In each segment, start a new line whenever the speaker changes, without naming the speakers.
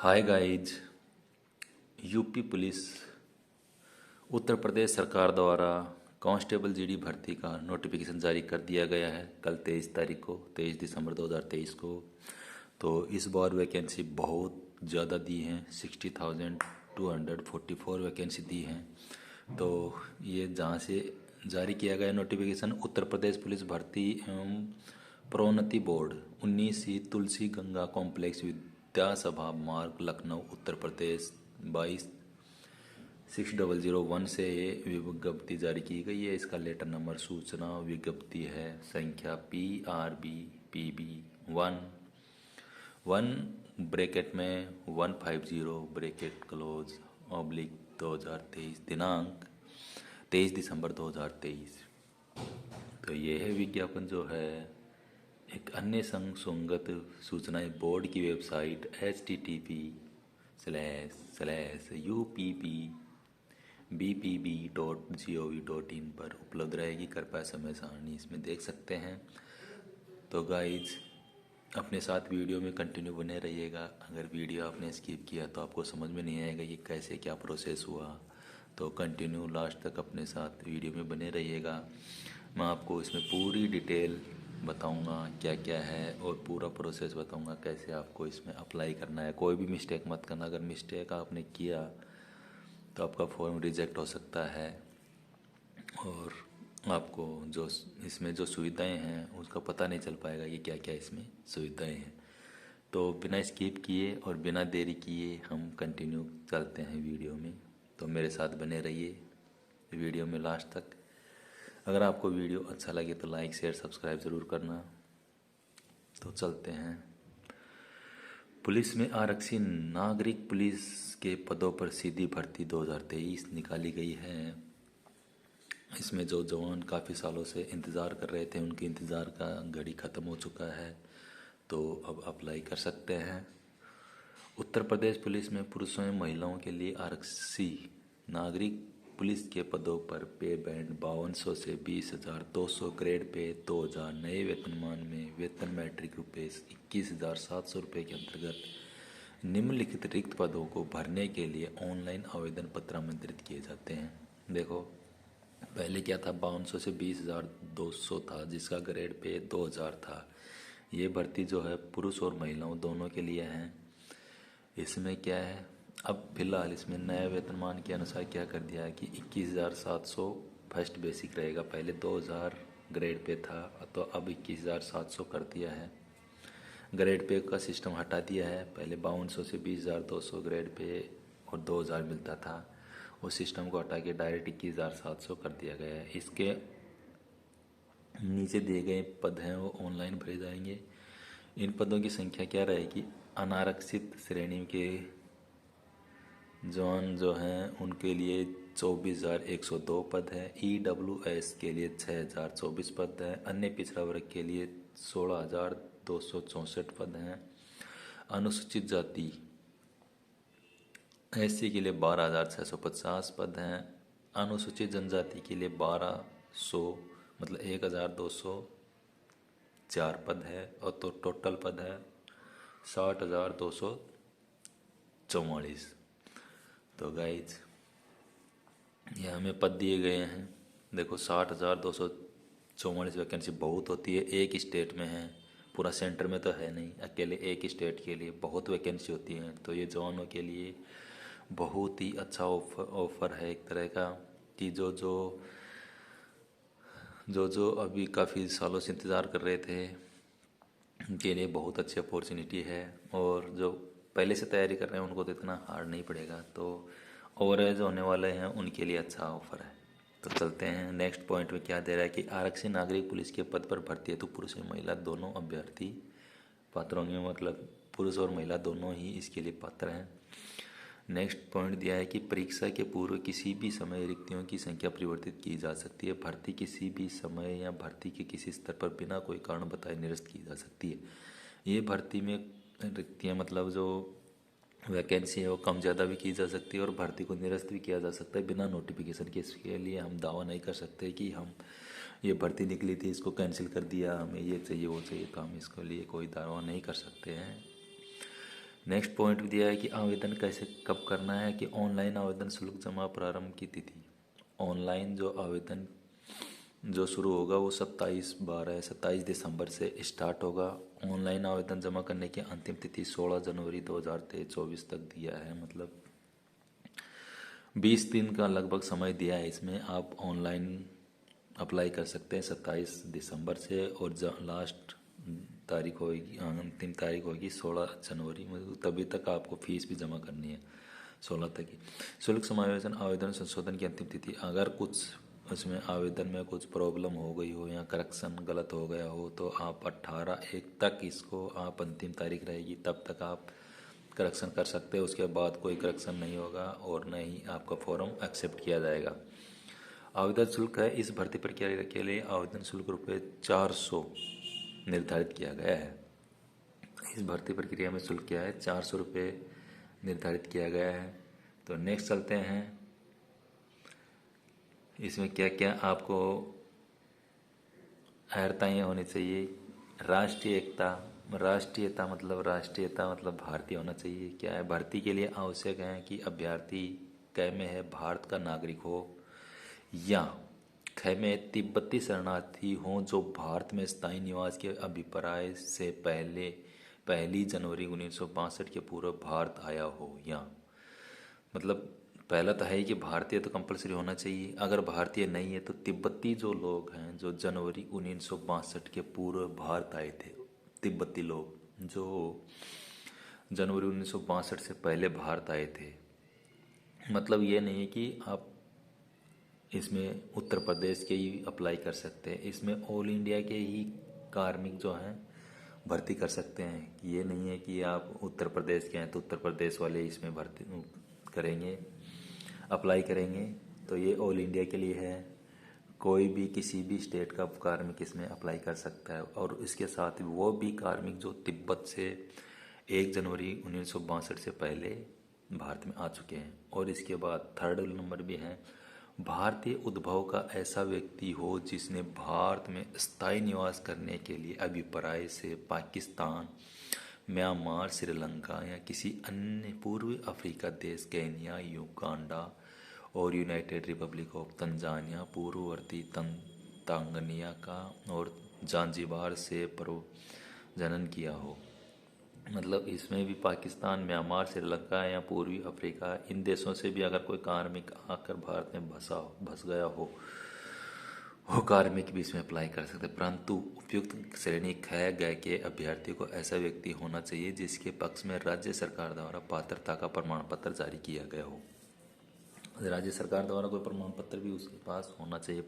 Hi guys. UP police Uttar Pradesh सरकार द्वारा constable GD भर्ती का नोटिफिकेशन जारी कर दिया गया है कल 23 तारीख को, 23 दिसंबर 2023 को। तो इस बार वैकेंसी बहुत ज़्यादा दी हैं, 60,244 वैकेंसी दी हैं। तो ये जहाँ से जारी किया गया नोटिफिकेशन उत्तर प्रदेश पुलिस भर्ती एवं प्रोन्नति बोर्ड 19 तुलसी गंगा कॉम्प्लेक्स विद्या सभा मार्ग लखनऊ उत्तर प्रदेश 226001 से ये विज्ञप्ति जारी की गई है। इसका लेटर नंबर सूचना विज्ञप्ति है संख्या PRB PB 1 ब्रैकेट में 150 ब्रैकेट क्लोज ऑब्लिक 2023 दिनांक 23 दिसंबर 2023। तो ये है विज्ञापन जो है। एक अन्य संगत सूचनाएं बोर्ड की वेबसाइट http://uppbpb.gov.in पर उपलब्ध रहेगी। कृपया समय सारणी इसमें देख सकते हैं। तो गाइज अपने साथ वीडियो में कंटिन्यू बने रहिएगा। अगर वीडियो आपने स्किप किया तो आपको समझ में नहीं आएगा कि कैसे क्या प्रोसेस हुआ, तो कंटिन्यू लास्ट तक अपने साथ वीडियो में बने रहिएगा। मैं आपको इसमें पूरी डिटेल बताऊंगा क्या क्या है और पूरा प्रोसेस बताऊंगा कैसे आपको इसमें अप्लाई करना है। कोई भी मिस्टेक मत करना, अगर मिस्टेक आपने किया तो आपका फॉर्म रिजेक्ट हो सकता है और आपको जो इसमें जो सुविधाएं हैं उसका पता नहीं चल पाएगा कि क्या क्या इसमें सुविधाएं हैं। तो बिना स्किप किए और बिना देरी किए हम कंटिन्यू चलते हैं वीडियो में। तो मेरे साथ बने रहिए वीडियो में लास्ट तक। अगर आपको वीडियो अच्छा लगे तो लाइक शेयर सब्सक्राइब ज़रूर करना। तो चलते हैं। पुलिस में आरक्षी नागरिक पुलिस के पदों पर सीधी भर्ती 2023 निकाली गई है। इसमें जो जवान काफ़ी सालों से इंतज़ार कर रहे थे उनके इंतज़ार का घड़ी ख़त्म हो चुका है, तो अब अप्लाई कर सकते हैं। उत्तर प्रदेश पुलिस में पुरुषों एवं महिलाओं के लिए आरक्षी नागरिक पुलिस के पदों पर पे बैंड 5200 से 20,200, ग्रेड पे 2000, नए वेतनमान में वेतन मैट्रिक रुपये 21,700 रुपये के अंतर्गत निम्नलिखित रिक्त पदों को भरने के लिए ऑनलाइन आवेदन पत्र आमंत्रित किए जाते हैं। देखो पहले क्या था, 5200 से 20,200 था जिसका ग्रेड पे 2000 था। ये भर्ती जो है पुरुष और महिलाओं दोनों के लिए है। इसमें क्या है, अब फिलहाल इसमें नया वेतनमान के अनुसार क्या कर दिया है कि 21,700 फर्स्ट बेसिक रहेगा। पहले 2000 ग्रेड पे था तो अब 21,700 कर दिया है। ग्रेड पे का सिस्टम हटा दिया है। पहले 5200 से 20,200 ग्रेड पे और 2000 मिलता था, उस सिस्टम को हटा के डायरेक्ट 21,700 कर दिया गया है। इसके नीचे दिए गए पद हैं वो ऑनलाइन भरे जाएंगे। इन पदों की संख्या क्या रहेगी, अनारक्षित श्रेणी के जवान जो हैं उनके लिए 24,102 पद है। EWS के लिए 6,024 पद है। अन्य पिछड़ा वर्ग के लिए 16,264 पद हैं। अनुसूचित जाति SC के लिए 12,650 पद हैं। अनुसूचित जनजाति के लिए 1200 मतलब 1,204 पद है और तो टोटल पद है 60,244। तो गाइज ये हमें पद दिए गए हैं। देखो 60,244 वैकेंसी बहुत होती है, एक स्टेट में है, पूरा सेंटर में तो है नहीं, अकेले एक स्टेट के लिए बहुत वैकेंसी होती है। तो ये जवानों के लिए बहुत ही अच्छा ऑफर है एक तरह का कि जो अभी काफ़ी सालों से इंतज़ार कर रहे थे उनके लिए बहुत अच्छी अपॉर्चुनिटी है। और जो पहले से तैयारी कर रहे हैं उनको तो इतना हार्ड नहीं पड़ेगा। तो ओवरएज होने वाले हैं उनके लिए अच्छा ऑफर है। तो चलते हैं नेक्स्ट पॉइंट में क्या दे रहा है कि आरक्षी नागरिक पुलिस के पद पर भर्ती है तो पुरुष और महिला दोनों अभ्यर्थी पात्र होंगे, मतलब पुरुष और महिला दोनों ही इसके लिए पात्र हैं। नेक्स्ट पॉइंट दिया है कि परीक्षा के पूर्व किसी भी समय रिक्तियों की संख्या परिवर्तित की जा सकती है। भर्ती किसी भी समय या भर्ती के किसी स्तर पर बिना कोई कारण बताए निरस्त की जा सकती है। ये भर्ती में रिक्तियाँ मतलब जो वैकेंसी है वो कम ज़्यादा भी की जा सकती है और भर्ती को निरस्त भी किया जा सकता है बिना नोटिफिकेशन के। इसके लिए हम दावा नहीं कर सकते कि हम ये भर्ती निकली थी इसको कैंसिल कर दिया, हमें ये चाहिए वो चाहिए, तो हम इसके लिए कोई दावा नहीं कर सकते हैं। नेक्स्ट पॉइंट दिया है कि आवेदन कैसे कब करना है, कि ऑनलाइन आवेदन शुल्क जमा प्रारंभ की तिथि। ऑनलाइन जो आवेदन जो शुरू होगा वो 27 दिसंबर से स्टार्ट होगा। ऑनलाइन आवेदन जमा करने की अंतिम तिथि 16 जनवरी 2024 तक दिया है, मतलब 20 दिन का लगभग समय दिया है। इसमें आप ऑनलाइन अप्लाई कर सकते हैं 27 दिसंबर से, और लास्ट तारीख होगी, अंतिम तारीख होगी 16 जनवरी, मतलब तभी तक आपको फीस भी जमा करनी है 16 तक ही। शुल्क समायोजन आवेदन संशोधन की अंतिम तिथि, अगर कुछ उसमें आवेदन में कुछ प्रॉब्लम हो गई हो या करेक्शन गलत हो गया हो तो आप 18/1 तक इसको आप अंतिम तारीख रहेगी, तब तक आप करेक्शन कर सकते हैं। उसके बाद कोई करेक्शन नहीं होगा और न ही आपका फॉर्म एक्सेप्ट किया जाएगा। आवेदन शुल्क है, इस भर्ती प्रक्रिया के लिए आवेदन शुल्क ₹400 निर्धारित किया गया है। इस भर्ती प्रक्रिया में शुल्क क्या है, ₹400 निर्धारित किया गया है। तो नेक्स्ट चलते हैं, इसमें क्या क्या आपको अर्हताएँ होनी चाहिए। राष्ट्रीयता मतलब भारतीय होना चाहिए। क्या है, भर्ती के लिए आवश्यक है कि अभ्यर्थी क में है भारत का नागरिक हो, या ख में तिब्बती शरणार्थी हों जो भारत में स्थायी निवास के अभिप्राय से पहले 1 जनवरी 1962 के पूर्व भारत आया हो। या मतलब पहला तो है कि भारतीय तो कंपलसरी होना चाहिए, अगर भारतीय नहीं है तो तिब्बती जो लोग हैं जो जनवरी 1962 के पूर्व भारत आए थे, तिब्बती लोग जो जनवरी 1962 से पहले भारत आए थे। मतलब ये नहीं है कि आप इसमें उत्तर प्रदेश के ही अप्लाई कर सकते हैं, इसमें ऑल इंडिया के ही कार्मिक जो हैं भर्ती कर सकते हैं। ये नहीं है कि आप उत्तर प्रदेश के हैं तो उत्तर प्रदेश वाले इसमें भर्ती करेंगे, अप्लाई करेंगे। तो ये ऑल इंडिया के लिए है, कोई भी किसी भी स्टेट का कार्मिक इसमें अप्लाई कर सकता है। और इसके साथ वो भी कार्मिक जो तिब्बत से 1 जनवरी 1962 से पहले भारत में आ चुके हैं। और इसके बाद थर्ड नंबर भी है, भारतीय उद्भव का ऐसा व्यक्ति हो जिसने भारत में स्थायी निवास करने के लिए अभिप्राय से पाकिस्तान, म्यांमार, श्रीलंका या किसी अन्य पूर्वी अफ्रीका देश, केन्या, युगांडा और यूनाइटेड रिपब्लिक ऑफ तंजानिया, पूर्ववर्ती तांगानिया का और जांजिबार से प्रजनन किया हो। मतलब इसमें भी पाकिस्तान, म्यांमार, श्रीलंका या पूर्वी अफ्रीका, इन देशों से भी अगर कोई कार्मिक आकर भारत में बस गया हो, वो कार्मिक भी इसमें अप्लाई कर सकते हैं। परंतु उपयुक्त श्रेणी ख ग के अभ्यर्थी को ऐसा व्यक्ति होना चाहिए जिसके पक्ष में राज्य सरकार द्वारा पात्रता का प्रमाण पत्र जारी किया गया हो। राज्य सरकार द्वारा कोई प्रमाण पत्र भी उसके पास होना चाहिए।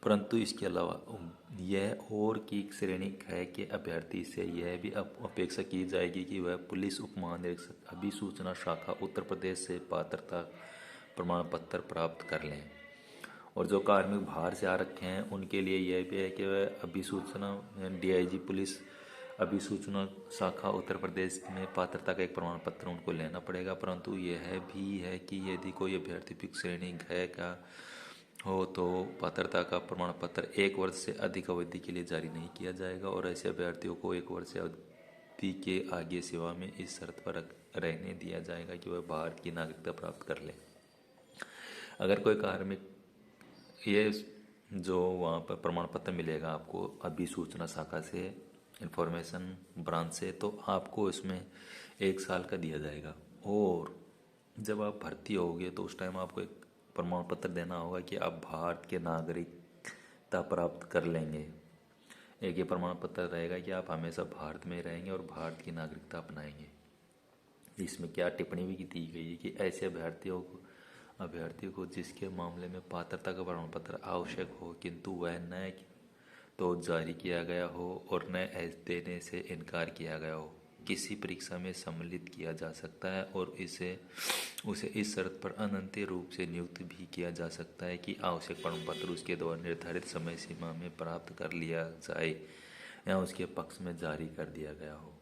परंतु इसके अलावा यह और की श्रेणी है कि अभ्यर्थी से यह भी अपेक्षा की जाएगी कि वह पुलिस उपमहानिरीक्षक अभिसूचना शाखा उत्तर प्रदेश से पात्रता प्रमाण पत्र प्राप्त कर लें। और जो कार्मिक बाहर से आ रखे हैं उनके लिए यह भी है कि वह अभिसूचना DIG पुलिस अभिसूचना शाखा उत्तर प्रदेश में पात्रता का एक प्रमाण पत्र उनको लेना पड़ेगा। परंतु यह भी है कि यदि कोई अभ्यर्थी उपयुक्त श्रेणी घ का हो तो पात्रता का प्रमाण पत्र 1 वर्ष से अधिक अवधि के लिए जारी नहीं किया जाएगा, और ऐसे अभ्यर्थियों को 1 वर्ष से अवधि के आगे सेवा में इस शर्त पर रहने दिया जाएगा कि वह भारत की नागरिकता प्राप्त कर ले। अगर कोई कार्मिक, ये जो वहाँ पर प्रमाण पत्र मिलेगा आपको अभिसूचना शाखा से, इंफॉर्मेशन ब्रांच से, तो आपको इसमें 1 साल का दिया जाएगा। और जब आप भर्ती होगे तो उस टाइम आपको एक प्रमाण पत्र देना होगा कि आप भारत के नागरिकता प्राप्त कर लेंगे। एक ये प्रमाण पत्र रहेगा कि आप हमेशा भारत में रहेंगे और भारत की नागरिकता अपनाएंगे। इसमें क्या टिप्पणी भी दी गई है कि ऐसे अभ्यर्थियों को जिसके मामले में पात्रता का प्रमाण पत्र आवश्यक हो किंतु वह न तो जारी किया गया हो और न देने से इनकार किया गया हो, किसी परीक्षा में सम्मिलित किया जा सकता है और उसे इस शर्त पर अनंत रूप से नियुक्त भी किया जा सकता है कि आवश्यक प्रमाण पत्र उसके द्वारा निर्धारित समय सीमा में प्राप्त कर लिया जाए या उसके पक्ष में जारी कर दिया गया हो।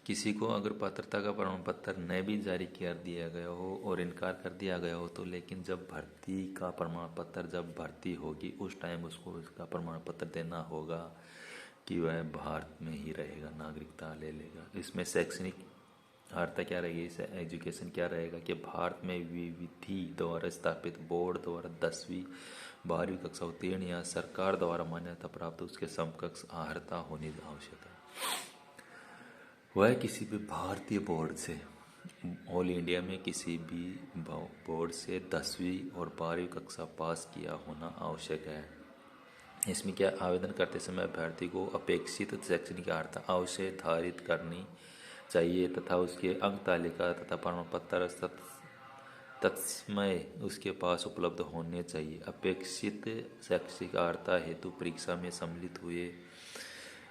किसी को अगर पात्रता का प्रमाण पत्र न भी जारी कर दिया गया हो और इनकार कर दिया गया हो तो लेकिन जब भर्ती का प्रमाण पत्र जब भर्ती होगी उस टाइम उसको इसका प्रमाण पत्र देना होगा कि वह भारत में ही रहेगा, नागरिकता ले लेगा। इसमें शैक्षणिक अर्हता क्या रहेगी, इसे एजुकेशन क्या रहेगा कि भारत में विधि द्वारा स्थापित बोर्ड द्वारा 10वीं 12वीं कक्षा उत्तीर्ण या सरकार द्वारा मान्यता प्राप्त उसके समकक्ष अर्हता होनी आवश्यक है। वह किसी भी भारतीय बोर्ड से, ऑल इंडिया में किसी भी बोर्ड से 10वीं और 12वीं कक्षा पास किया होना आवश्यक है। इसमें क्या, आवेदन करते समय अभ्यर्थी को अपेक्षित शैक्षणिक अर्हता अवश्य धारित करनी चाहिए तथा उसके अंक तालिका तथा प्रमाण पत्र तत्समय उसके पास उपलब्ध होने चाहिए। अपेक्षित शैक्षिक अर्हता हेतु परीक्षा में सम्मिलित हुए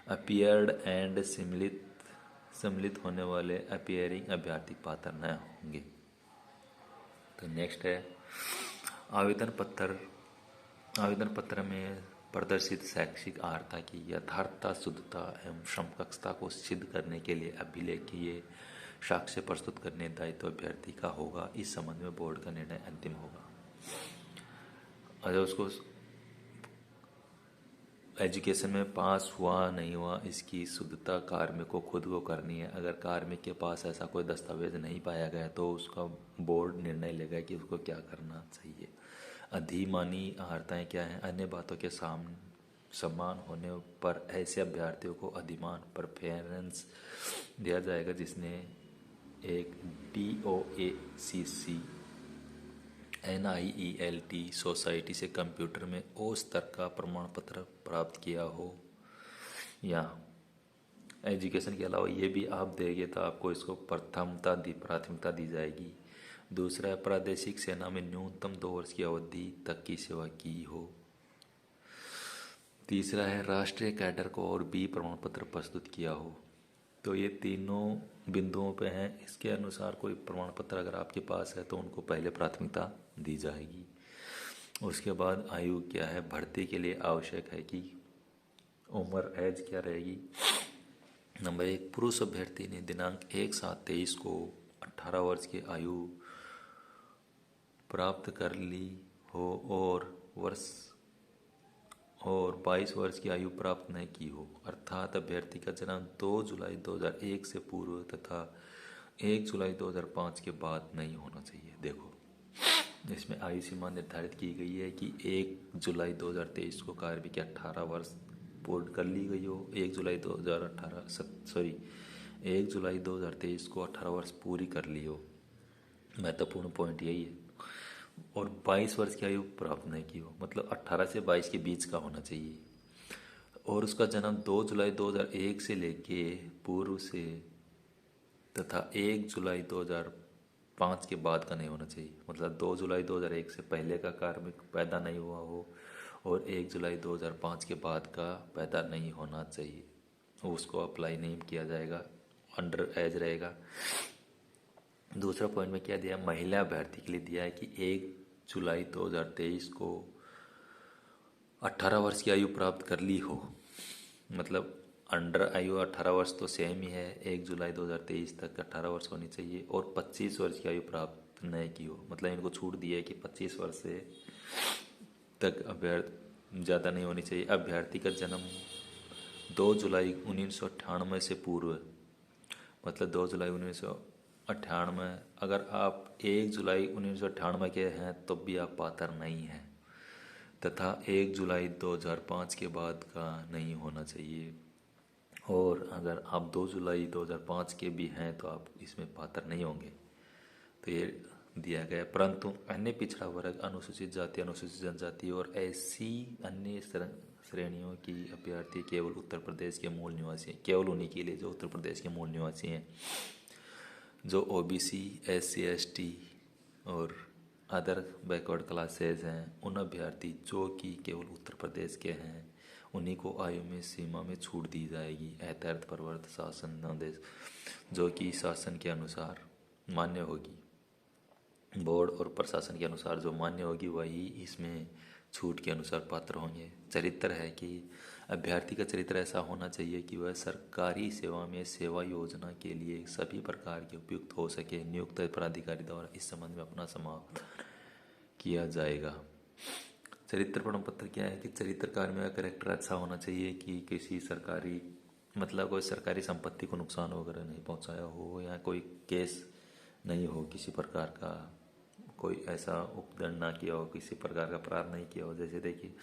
अपीयर्ड एंड सम्मिलित होने वाले अपीयरिंग अभ्यर्थी पात्र न होंगे। तो नेक्स्ट है आवेदन पत्र में प्रदर्शित शैक्षिक अर्हता की यथार्थता, शुद्धता एवं समकक्षता को सिद्ध करने के लिए अभिलेखीय साक्ष्य प्रस्तुत करने दायित्व अभ्यर्थी का होगा। इस संबंध में बोर्ड का निर्णय अंतिम होगा। अगर उसको एजुकेशन में पास हुआ नहीं हुआ, इसकी शुद्धता कार्मिक को खुद को करनी है। अगर कार्मिक के पास ऐसा कोई दस्तावेज नहीं पाया गया तो उसका बोर्ड निर्णय लेगा कि उसको क्या करना चाहिए। अधिमानी अर्हताएं क्या हैं, अन्य बातों के समान होने पर ऐसे अभ्यर्थियों को अधिमान प्रेफरेंस दिया जाएगा जिसने एक DOACC NIELT सोसाइटी से कंप्यूटर में O स्तर का प्रमाण पत्र प्राप्त किया हो। या एजुकेशन के अलावा ये भी आप देंगे तो आपको इसको प्राथमिकता दी जाएगी। दूसरा है प्रादेशिक सेना में न्यूनतम 2 वर्ष की अवधि तक की सेवा की हो। तीसरा है राष्ट्रीय कैडर को और B प्रमाण पत्र प्रस्तुत किया हो। तो ये तीनों बिंदुओं पे हैं। इसके अनुसार कोई प्रमाण पत्र अगर आपके पास है तो उनको पहले प्राथमिकता दी जाएगी। उसके बाद आयु क्या है, भर्ती के लिए आवश्यक है कि उम्र एज क्या रहेगी। नंबर 1, पुरुष अभ्यर्थी ने दिनांक 1/7/23 को 18 वर्ष की आयु प्राप्त कर ली हो और 22 वर्ष की आयु प्राप्त नहीं की हो, अर्थात अभ्यर्थी का जन्म 2 जुलाई 2001 से पूर्व तथा 1 जुलाई 2005 के बाद नहीं होना चाहिए। देखो इसमें आयु सीमा निर्धारित की गई है कि 1 जुलाई 2023 को कार्य के 18 वर्ष पूर्ण कर ली गई हो। 1 जुलाई 2023 को 18 वर्ष पूरी कर ली हो। महत्वपूर्ण पॉइंट यही है। और 22 वर्ष की आयु प्राप्त नहीं की हो, मतलब 18 से 22 के बीच का होना चाहिए। और उसका जन्म 2 जुलाई 2001 से लेके पूर्व से तथा 1 जुलाई 2005 के बाद का नहीं होना चाहिए। मतलब 2 जुलाई 2001 से पहले का कार्मिक पैदा नहीं हुआ हो और 1 जुलाई 2005 के बाद का पैदा नहीं होना चाहिए। उसको अप्लाई नहीं किया जाएगा, अंडर एज रहेगा। दूसरा पॉइंट में क्या दिया, महिला अभ्यर्थी के लिए दिया है कि 1 जुलाई 2023 को 18 वर्ष की आयु प्राप्त कर ली हो। मतलब अंडर आयु 18 वर्ष तो सेम ही है, 1 जुलाई 2023 तक 18 वर्ष होनी चाहिए। और 25 वर्ष की आयु प्राप्त नहीं की हो, मतलब इनको छूट दी है कि 25 वर्ष से तक अभ्यर्थी ज़्यादा नहीं होनी चाहिए। अभ्यर्थी का जन्म 2 जुलाई 1998 से पूर्व, मतलब 2 जुलाई 1998। अगर आप 1 जुलाई 1998 के हैं तो भी आप पात्र नहीं हैं, तथा 1 जुलाई 2005 के बाद का नहीं होना चाहिए। और अगर आप 2 जुलाई 2005 के भी हैं तो आप इसमें पात्र नहीं होंगे। तो ये दिया गया। परंतु अन्य पिछड़ा वर्ग, अनुसूचित जाति, अनुसूचित जनजाति और ऐसी अन्य श्रेणियों की अभ्यर्थी केवल उत्तर प्रदेश के मूल निवासी, केवल उन्हीं के लिए जो उत्तर प्रदेश के मूल निवासी हैं। जो OBC, SC, ST और अदर बैकवर्ड क्लासेज हैं, उन अभ्यर्थी जो कि केवल उत्तर प्रदेश के हैं, उन्हीं को आयु में सीमा में छूट दी जाएगी। एतर्थ प्रवर्त शासन आदेश जो कि शासन के अनुसार मान्य होगी, बोर्ड और प्रशासन के अनुसार जो मान्य होगी वही इसमें छूट के अनुसार पात्र होंगे। चरित्र है कि अभ्यर्थी का चरित्र ऐसा होना चाहिए कि वह सरकारी सेवा में सेवा योजना के लिए सभी प्रकार के उपयुक्त हो सके। नियुक्त प्राधिकारी द्वारा इस संबंध में अपना समाधान किया जाएगा। चरित्र प्रमाण पत्र क्या है कि चरित्रकार में करेक्टर अच्छा होना चाहिए कि किसी सरकारी मतलब कोई सरकारी संपत्ति को नुकसान वगैरह नहीं पहुंचाया हो, या कोई केस नहीं हो किसी प्रकार का, कोई ऐसा उपदंड ना किया हो, किसी प्रकार का अपराध नहीं किया हो। जैसे देखिए,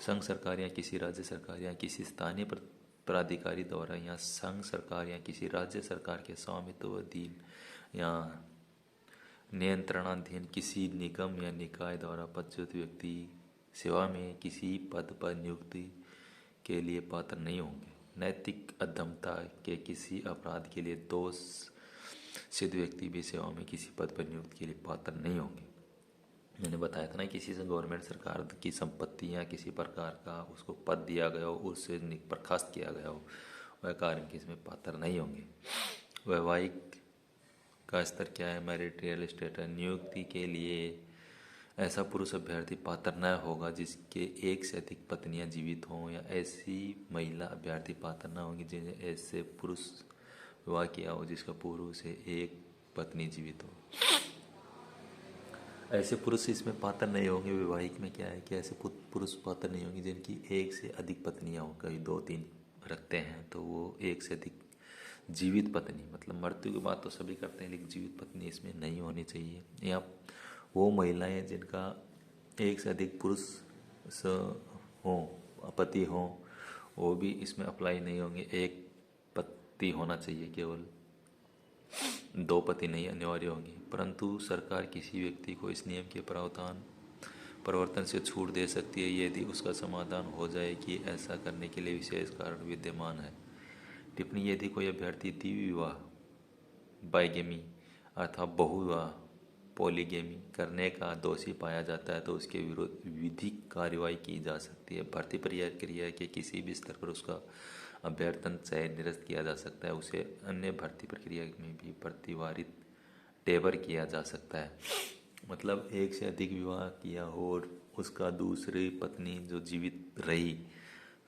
संघ सरकार या किसी राज्य सरकार या किसी स्थानीय प्राधिकारी द्वारा या संघ सरकार या किसी राज्य सरकार के स्वामित्वाधीन या नियंत्रणाधीन किसी निगम या निकाय द्वारा पदच्युत व्यक्ति सेवा में किसी पद पर नियुक्ति के लिए पात्र नहीं होंगे। नैतिक अधमता के किसी अपराध के लिए दोष सिद्ध व्यक्ति भी सेवा में किसी पद पर नियुक्ति के लिए पात्र नहीं होंगे। मैंने बताया था ना, किसी से गवर्नमेंट सरकार की संपत्ति या किसी प्रकार का उसको पद दिया गया हो, उससे बर्खास्त किया गया हो, वह कार्य के इसमें पात्र नहीं होंगे। वैवाहिक का स्तर क्या है? Marital status. नियुक्ति के लिए ऐसा पुरुष अभ्यर्थी पात्र न होगा जिसके एक से अधिक पत्नियां जीवित हों, या ऐसी महिला अभ्यर्थी पात्र न होंगी जिन्हें ऐसे पुरुष विवाह किया हो जिसका पूर्व से एक पत्नी जीवित हो। ऐसे पुरुष इसमें पात्र नहीं होंगे। वैवाहिक में क्या है कि ऐसे पुरुष पात्र नहीं होंगे जिनकी एक से अधिक पत्नियां हों, कहीं 2-3 रखते हैं तो वो एक से अधिक जीवित पत्नी, मतलब मृत्यु की बात तो सभी करते हैं लेकिन जीवित पत्नी इसमें नहीं होनी चाहिए। या वो महिलाएं जिनका एक से अधिक पुरुष हों, पति हों, वो भी इसमें अप्लाई नहीं होंगे। एक पति होना चाहिए, केवल 2 पति नहीं अनिवार्य होंगे। परंतु सरकार किसी व्यक्ति को इस नियम के प्रावधान परिवर्तन से छूट दे सकती है यदि उसका समाधान हो जाए कि ऐसा करने के लिए विशेष कारण विद्यमान है। टिप्पणी: यदि कोई अभ्यर्थी द्विविवाह विवाह, बाइगेमी अर्थात बहुविवाह, पॉलीगेमी करने का दोषी पाया जाता है तो उसके विरुद्ध विधिक कार्रवाई की जा सकती है। भर्ती प्रक्रिया के किसी भी स्तर पर उसका अभ्यर्थन चयन निरस्त किया जा सकता है। उसे अन्य भर्ती प्रक्रिया में भी प्रतिवारित टेबर किया जा सकता है। मतलब एक से अधिक विवाह किया हो और उसका दूसरी पत्नी जो जीवित रही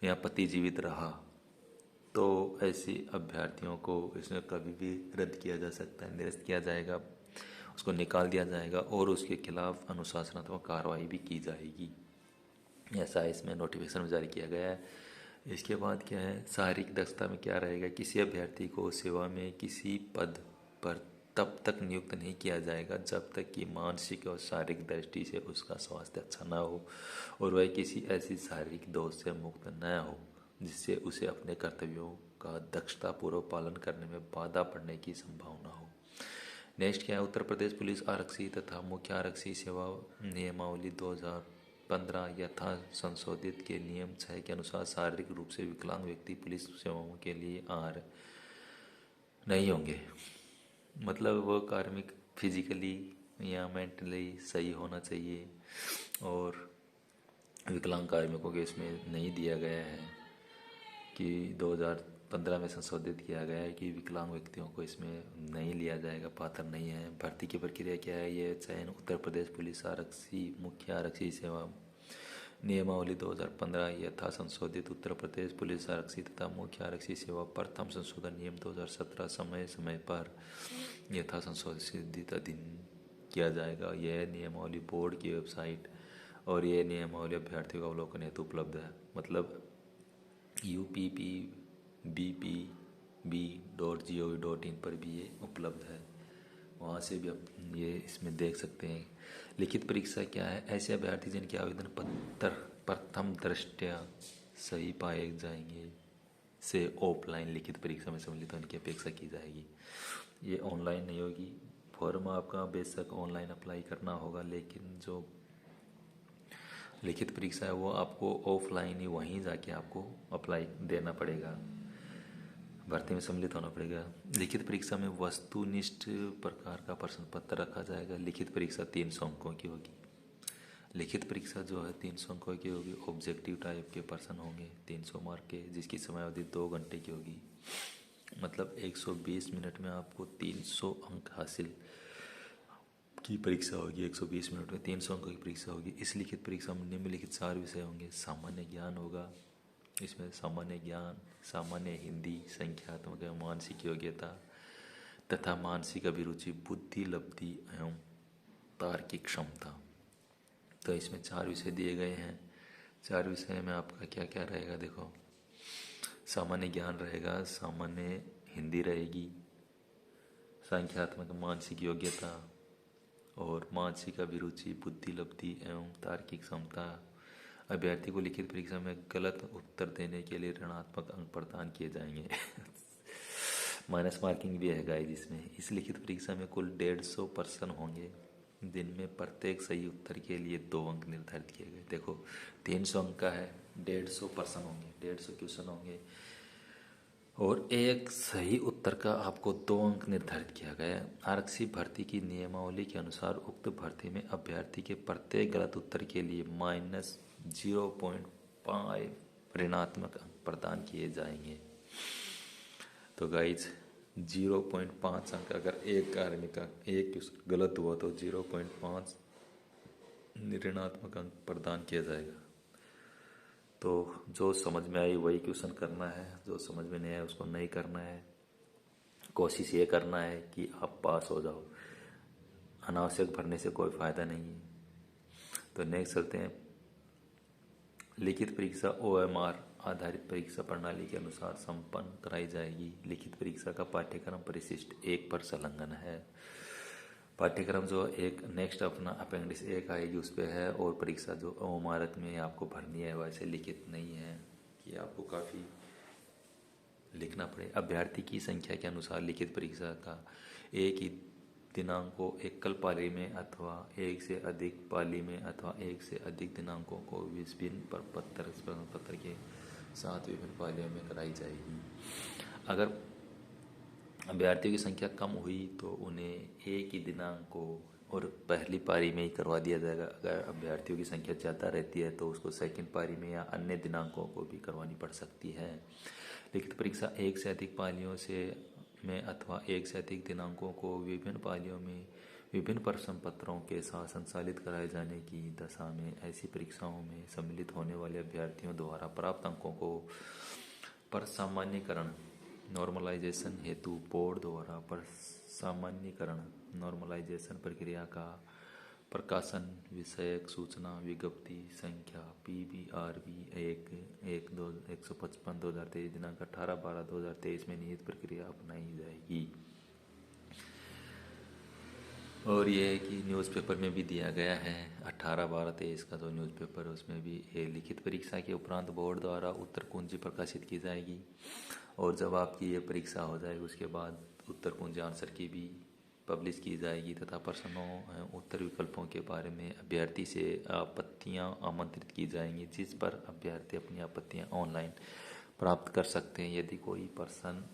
या पति जीवित रहा, तो ऐसे अभ्यर्थियों को इसमें कभी भी रद्द किया जा सकता है, निरस्त किया जाएगा, उसको निकाल दिया जाएगा और उसके खिलाफ अनुशासनात्मक कार्रवाई भी की जाएगी। ऐसा इसमें नोटिफिकेशन जारी किया गया है। इसके बाद क्या है, शारीरिक दक्षता में क्या रहेगा? किसी अभ्यर्थी को सेवा में किसी पद पर तब तक नियुक्त नहीं किया जाएगा जब तक कि मानसिक और शारीरिक दृष्टि से उसका स्वास्थ्य अच्छा न हो और वह किसी ऐसी शारीरिक दोष से मुक्त न हो जिससे उसे अपने कर्तव्यों का दक्षतापूर्वक पालन करने में बाधा पड़ने की संभावना हो। नेक्स्ट क्या है, उत्तर प्रदेश पुलिस आरक्षी तथा मुख्य आरक्षी सेवा नियमावली 2015 यथा संशोधित के नियम 6 के अनुसार शारीरिक रूप से विकलांग व्यक्ति पुलिस सेवाओं के लिए आर नहीं होंगे। मतलब वो कार्मिक फिजिकली या मेंटली सही होना चाहिए और विकलांग कार्मिकों के इसमें नहीं दिया गया है कि 2015 में संशोधित किया गया है कि विकलांग व्यक्तियों को इसमें नहीं लिया जाएगा, पात्र नहीं है। भर्ती की प्रक्रिया क्या है? ये चयन उत्तर प्रदेश पुलिस आरक्षी मुख्य आरक्षी सेवा नियमावली 2015 यथा संशोधित उत्तर प्रदेश पुलिस आरक्षी तथा मुख्य आरक्षी सेवा प्रथम संशोधन नियम 2017 समय समय पर यथा संशोधित अधीन किया जाएगा। यह नियमावली बोर्ड की वेबसाइट और यह नियमावली अभ्यर्थियों का अवलोकन हेतु उपलब्ध है। मतलब uppbpb.gov.in पर भी ये उपलब्ध है, वहाँ से भी आप ये इसमें देख सकते हैं। लिखित परीक्षा क्या है? ऐसे अभ्यर्थी जिनके आवेदन पत्र प्रथम दृष्टया सही पाए जाएंगे से ऑफलाइन लिखित परीक्षा में सम्मिलित होने की अपेक्षा की जाएगी। ये ऑनलाइन नहीं होगी। फॉर्म आपका बेशक ऑनलाइन अप्लाई करना होगा, लेकिन जो लिखित परीक्षा है वो आपको ऑफलाइन ही वहीं जाके आपको अप्लाई देना पड़ेगा, भर्ती में सम्मिलित होना पड़ेगा। लिखित परीक्षा में वस्तुनिष्ठ प्रकार का प्रश्न पत्र रखा जाएगा। लिखित परीक्षा 300 अंकों की होगी। लिखित परीक्षा जो है 300 अंकों की होगी। ऑब्जेक्टिव टाइप के प्रश्न होंगे 300 मार्क के, जिसकी समयावधि 2 घंटे की होगी। मतलब 120 मिनट में आपको 300 अंक हासिल की परीक्षा होगी। 120 मिनट में 300 अंकों की परीक्षा होगी। इस लिखित परीक्षा में निम्नलिखित 4 विषय होंगे। सामान्य ज्ञान होगा, इसमें सामान्य ज्ञान, सामान्य हिंदी, संख्यात्मक एवं मानसिक योग्यता तथा मानसिक अभिरुचि, बुद्धि लब्धि एवं तार्किक क्षमता। तो इसमें 4 विषय दिए गए हैं। 4 विषय में आपका क्या क्या रहेगा देखो। सामान्य ज्ञान रहेगा, सामान्य हिंदी रहेगी, संख्यात्मक मानसिक योग्यता और मानसिक अभिरुचि, बुद्धि लब्धि एवं तार्किक क्षमता। अभ्यर्थी को लिखित परीक्षा में गलत उत्तर देने के लिए ऋणात्मक अंक प्रदान किए जाएंगे। माइनस मार्किंग भी है गाइस इसमें। इस लिखित परीक्षा में कुल 150 प्रश्न होंगे, जिनमें प्रत्येक सही उत्तर के लिए 2 अंक निर्धारित किए गए। देखो 300 अंक का है, 150 प्रश्न होंगे, 150 क्वेश्चन होंगे और एक सही उत्तर का आपको 2 अंक निर्धारित किया गया है। आरक्षी भर्ती की नियमावली के अनुसार उक्त भर्ती में अभ्यर्थी के प्रत्येक गलत उत्तर के लिए -0.5 ऋणात्मक अंक प्रदान किए जाएंगे। तो गाइज 0.5 अंक अगर एक आदमी का एक क्वेश्चन गलत हुआ तो 0.5 ऋणात्मक अंक प्रदान किया जाएगा। तो जो समझ में आई वही क्वेश्चन करना है, जो समझ में नहीं आया उसको नहीं करना है। कोशिश ये करना है कि आप पास हो जाओ, अनावश्यक भरने से कोई फायदा नहीं है। तो नेक्स्ट चलते हैं। लिखित परीक्षा OMR आधारित परीक्षा प्रणाली के अनुसार संपन्न कराई जाएगी। लिखित परीक्षा का पाठ्यक्रम परिशिष्ट 1 पर संलग्न है। पाठ्यक्रम जो एक नेक्स्ट अपना अपेंडिक्स 1 आएगी उस पर है, और परीक्षा जो OMR में आपको भरनी है वैसे लिखित नहीं है कि आपको काफ़ी लिखना पड़े। अभ्यर्थी की संख्या के अनुसार लिखित परीक्षा का एक ही दिनांक को एकल पाली में अथवा एक से अधिक पाली में अथवा एक से अधिक दिनांकों को विभिन्न प्रश्न पत्र के साथ विभिन्न पालियों में कराई जाएगी। अगर अभ्यर्थियों की संख्या कम हुई तो उन्हें एक ही दिनांक को और पहली पारी में ही करवा दिया जाएगा। अगर अभ्यर्थियों की संख्या ज़्यादा रहती है तो उसको सेकंड पारी में या अन्य दिनांकों को भी करवानी पड़ सकती है। लिखित परीक्षा एक से अधिक पालियों से में अथवा एक से अधिक दिनांकों को विभिन्न पालियों में विभिन्न प्रश्न पत्रों के साथ संचालित कराए जाने की दशा में ऐसी परीक्षाओं में सम्मिलित होने वाले अभ्यर्थियों द्वारा प्राप्त अंकों को पर सामान्यकरण नॉर्मलाइजेशन हेतु बोर्ड द्वारा पर सामान्यकरण नॉर्मलाइजेशन प्रक्रिया का प्रकाशन विषयक सूचना विज्ञप्ति संख्या PBRB 1/155/2023 दिनांक 18/12/2023 में निहित प्रक्रिया अपनाई जाएगी। और ये है कि न्यूज़पेपर में भी दिया गया है 18/12/23 का जो न्यूज़पेपर है उसमें भी ये लिखित परीक्षा के उपरांत बोर्ड द्वारा उत्तर कुंजी प्रकाशित की जाएगी। और जब आपकी ये परीक्षा हो जाएगी उसके बाद उत्तर कुंजी आंसर की भी पब्लिश की जाएगी तथा प्रश्नों उत्तर विकल्पों के बारे में अभ्यर्थी से आपत्तियां आमंत्रित की जाएंगी, जिस पर अभ्यर्थी अपनी आपत्तियां ऑनलाइन प्राप्त कर सकते हैं। यदि कोई प्रश्न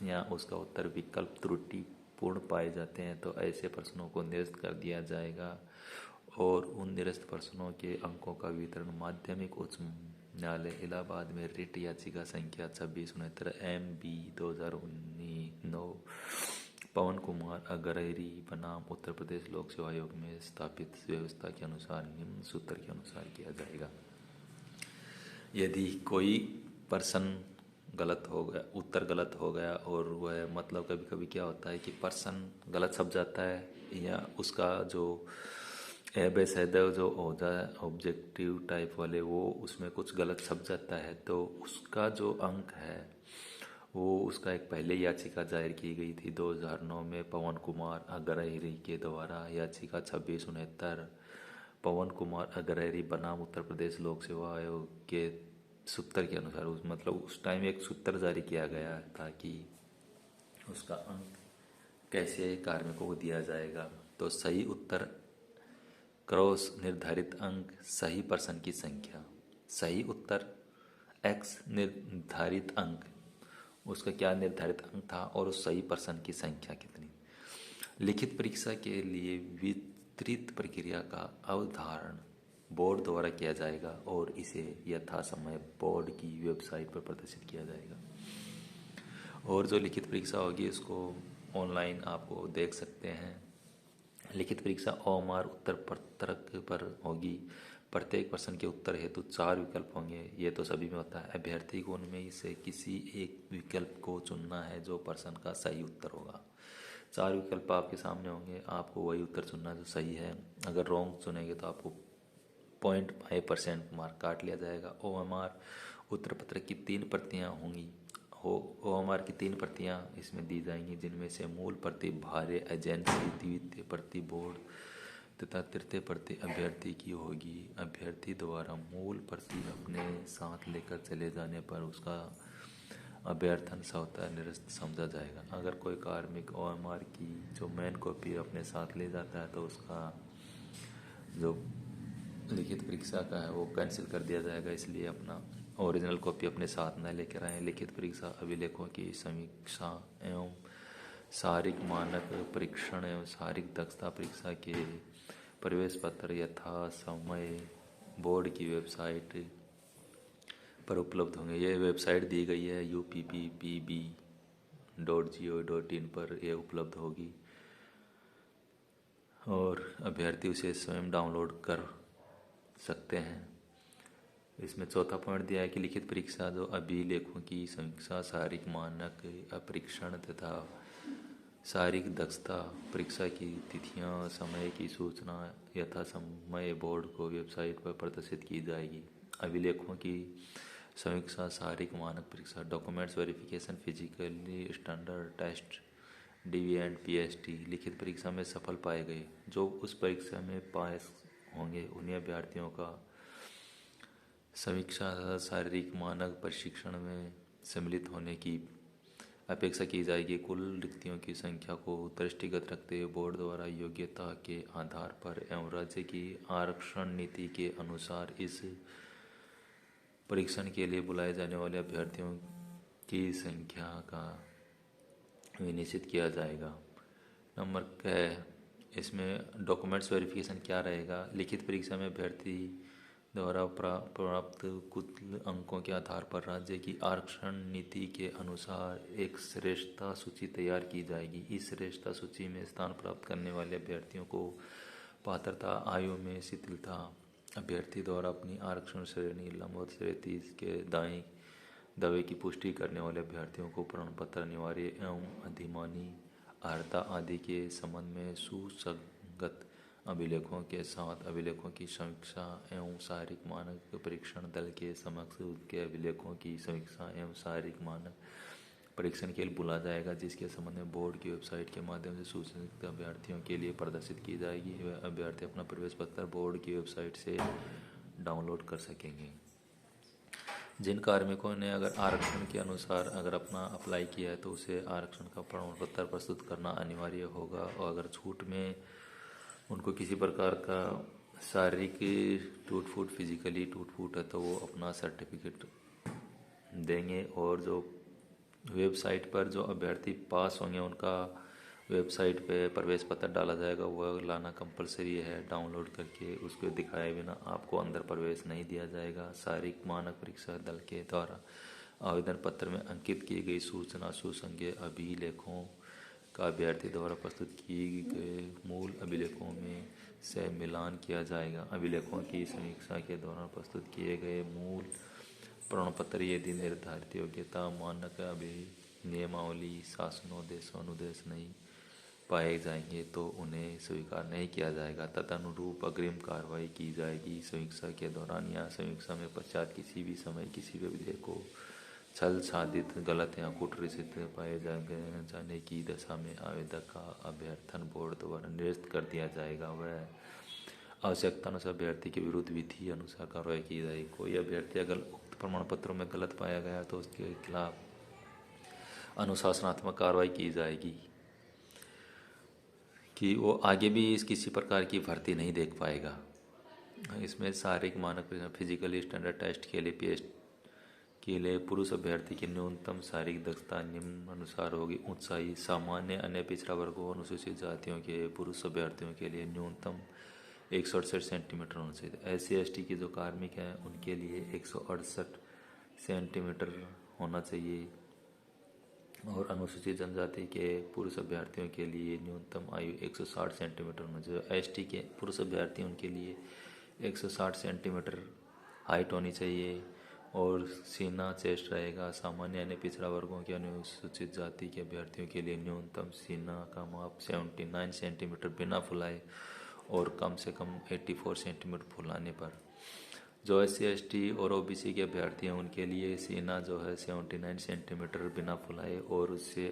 या उसका उत्तर विकल्प त्रुटिपूर्ण पाए जाते हैं तो ऐसे प्रश्नों को निरस्त कर दिया जाएगा और उन निरस्त प्रश्नों के अंकों का वितरण माध्यमिक उच्च न्यायालय इलाहाबाद में रिट याचिका संख्या 2669 MB 2019 पवन कुमार अग्रहरी बनाम उत्तर प्रदेश लोक सेवा आयोग में स्थापित व्यवस्था के अनुसार निम्न सूत्र के अनुसार किया जाएगा। यदि कोई प्रश्न गलत हो गया, उत्तर गलत हो गया और वह मतलब कभी कभी क्या होता है कि प्रश्न गलत छप जाता है या उसका जो एबेस है जो होता है ऑब्जेक्टिव टाइप वाले वो उसमें कुछ गलत छप जाता है तो उसका जो अंक है वो उसका एक पहले याचिका दायर की गई थी 2009 में पवन कुमार अग्रहरी के द्वारा। याचिका 2669 पवन कुमार अग्रहरी बनाम उत्तर प्रदेश लोक सेवा आयोग के सूत्र के अनुसार मतलब उस टाइम एक सूत्र जारी किया गया ताकि उसका अंक कैसे कार्मिकों को दिया जाएगा। तो सही उत्तर क्रॉस निर्धारित अंक सही प्रश्न की संख्या, सही उत्तर x निर्धारित अंक उसका क्या निर्धारित अंक था और उस सही प्रश्न की संख्या कितनी। लिखित परीक्षा के लिए वितरित प्रक्रिया का अवधारण बोर्ड द्वारा किया जाएगा और इसे यथासमय बोर्ड की वेबसाइट पर प्रदर्शित किया जाएगा। और जो लिखित परीक्षा होगी उसको ऑनलाइन आपको देख सकते हैं। लिखित परीक्षा OMR उत्तर पत्रक पर होगी। प्रत्येक प्रश्न के उत्तर हेतु 4 विकल्प होंगे। ये तो सभी में होता है। अभ्यर्थी को उनमें से किसी एक विकल्प को चुनना है जो प्रश्न का सही उत्तर होगा। 4 विकल्प आपके सामने होंगे, आपको वही उत्तर चुनना जो सही है। अगर रॉन्ग चुनेंगे तो आपको 0.5% मार्क काट लिया जाएगा। OMR उत्तर पत्र की 3 प्रतियां होंगी। OMR की 3 प्रतियां इसमें दी जाएंगी, जिनमें से मूल प्रति भार्य एजेंसी, द्वितीय प्रति बोर्ड तथा तृतीय प्रति अभ्यर्थी की होगी। अभ्यर्थी द्वारा मूल प्रति अपने साथ लेकर चले जाने पर उसका अभ्यर्थन स्वतः निरस्त समझा जाएगा। अगर कोई कार्मिक OMR की जो मेन कॉपी अपने साथ ले जाता है तो उसका जो लिखित परीक्षा का है वो कैंसिल कर दिया जाएगा। इसलिए अपना ओरिजिनल कॉपी अपने साथ न लेकर आएँ। लिखित परीक्षा अभिलेखों की समीक्षा एवं शारीरिक मानक परीक्षण एवं शारीरिक दक्षता परीक्षा के प्रवेश पत्र यथा समय बोर्ड की वेबसाइट पर उपलब्ध होंगे। ये वेबसाइट दी गई है UPPPB.go.in पर ये उपलब्ध होगी और अभ्यर्थी उसे स्वयं डाउनलोड कर सकते हैं। इसमें चौथा पॉइंट दिया है कि लिखित परीक्षा जो अभिलेखों की समीक्षा, शारीरिक मानक परीक्षण तथा शारीरिक दक्षता परीक्षा की तिथियां, समय की सूचना यथा समय बोर्ड को वेबसाइट पर प्रदर्शित की जाएगी। अभिलेखों की समीक्षा, शारीरिक मानक परीक्षा, documents verification, physically standard test, DV and PST लिखित परीक्षा में सफल पाए गए जो उस परीक्षा में पास होंगे उन्हीं अभ्यर्थियों का समीक्षा शारीरिक मानक प्रशिक्षण में सम्मिलित होने की अपेक्षा की जाएगी। कुल रिक्तियों की संख्या को दृष्टिगत रखते हुए बोर्ड द्वारा योग्यता के आधार पर एवं राज्य की आरक्षण नीति के अनुसार इस परीक्षण के लिए बुलाए जाने वाले अभ्यर्थियों की संख्या का निश्चित किया जाएगा। नंबर है इसमें डॉक्यूमेंट्स वेरिफिकेशन क्या रहेगा। लिखित परीक्षा में अभ्यर्थी द्वारा प्राप्त कुल अंकों के आधार पर राज्य की आरक्षण नीति के अनुसार एक श्रेष्ठता सूची तैयार की जाएगी। इस श्रेष्ठता सूची में स्थान प्राप्त करने वाले अभ्यर्थियों को पात्रता आयु में शिथिलता, अभ्यर्थी द्वारा अपनी आरक्षण श्रेणी लंबवत श्रेणी 30 के दाएं दावे की पुष्टि करने वाले अभ्यर्थियों को प्रमाण पत्र अनिवार्य एवं अधिमानी अर्हता आदि के संबंध में सुसंगत अभिलेखों के साथ अभिलेखों की समीक्षा एवं शारीरिक मानक परीक्षण दल के समक्ष उनके अभिलेखों की समीक्षा एवं शारीरिक मानक परीक्षण के लिए बुला जाएगा, जिसके संबंध में बोर्ड की वेबसाइट के माध्यम से सूचित अभ्यर्थियों के लिए प्रदर्शित की जाएगी। वह अभ्यर्थी अपना प्रवेश पत्र बोर्ड की वेबसाइट से डाउनलोड कर सकेंगे। जिन कार्मिकों ने अगर आरक्षण के अनुसार अगर अपना अप्लाई किया है तो उसे आरक्षण का प्रमाण पत्र प्रस्तुत करना अनिवार्य होगा और अगर छूट में उनको किसी प्रकार का शारीरिक टूट फूट, फिजिकली टूट फूट है तो वो अपना सर्टिफिकेट देंगे। और जो वेबसाइट पर जो अभ्यर्थी पास होंगे उनका वेबसाइट पे प्रवेश पत्र डाला जाएगा, वह लाना कंपलसरी है। डाउनलोड करके उसको दिखाए बिना आपको अंदर प्रवेश नहीं दिया जाएगा। शारीरिक मानक परीक्षा दल के द्वारा आवेदन पत्र में अंकित की गई सूचना सुसंगत अभिलेखों का अभ्यर्थी द्वारा प्रस्तुत किए गए मूल अभिलेखों में से मिलान किया जाएगा। अभिलेखों की समीक्षा के दौरान प्रस्तुत किए गए मूल प्रमाण पत्र यदि निर्धारित योग्यता मानक नियमावली शासनोद्देश अनुदेश नहीं पाए जाएंगे तो उन्हें स्वीकार नहीं किया जाएगा। तदनुरूप अग्रिम कार्रवाई की जाएगी। समीक्षा के दौरान या समीक्षा में पश्चात किसी भी समय किसी भी विधेयक को छल साधित, गलत या कुटरीसित पाए जाने की दशा में आवेदक का अभ्यर्थन बोर्ड द्वारा निरस्त कर दिया जाएगा। वह आवश्यकता अनुसार अभ्यर्थी के विरुद्ध विधि अनुसार कार्रवाई की जाएगी। कोई अभ्यर्थी अगर उक्त प्रमाण पत्रों में गलत पाया गया तो उसके खिलाफ अनुशासनात्मक कार्रवाई की जाएगी कि वो आगे भी इस किसी प्रकार की भर्ती नहीं देख पाएगा। इसमें शारीरिक मानक फिजिकली स्टैंडर्ड टेस्ट के लिए के लिए पुरुष अभ्यर्थी की न्यूनतम शारीरिक दक्षता निम्न अनुसार होगी। ऊंचाई सामान्य अन्य पिछड़ा वर्गों अनुसूचित जातियों के पुरुष अभ्यर्थियों के लिए न्यूनतम 168 सेंटीमीटर होना चाहिए। SC/ST के जो कार्मिक हैं उनके लिए 168 सेंटीमीटर होना चाहिए और अनुसूचित जनजाति के पुरुष अभ्यर्थियों के लिए न्यूनतम आयु 160 सेंटीमीटर होना चाहिए। ST के पुरुष अभ्यर्थी उनके लिए 160 सेंटीमीटर हाइट होनी चाहिए और सीना चेस्ट रहेगा। सामान्य यानी पिछड़ा वर्गों के अनुसूचित जाति के अभ्यर्थियों के लिए न्यूनतम सीना का माप 79 सेंटीमीटर बिना फुलाए और कम से कम 84 सेंटीमीटर फुलाने पर जो SC/ST और OBC के अभ्यर्थी हैं उनके लिए सीना जो है 79 सेंटीमीटर बिना फुलाए और उससे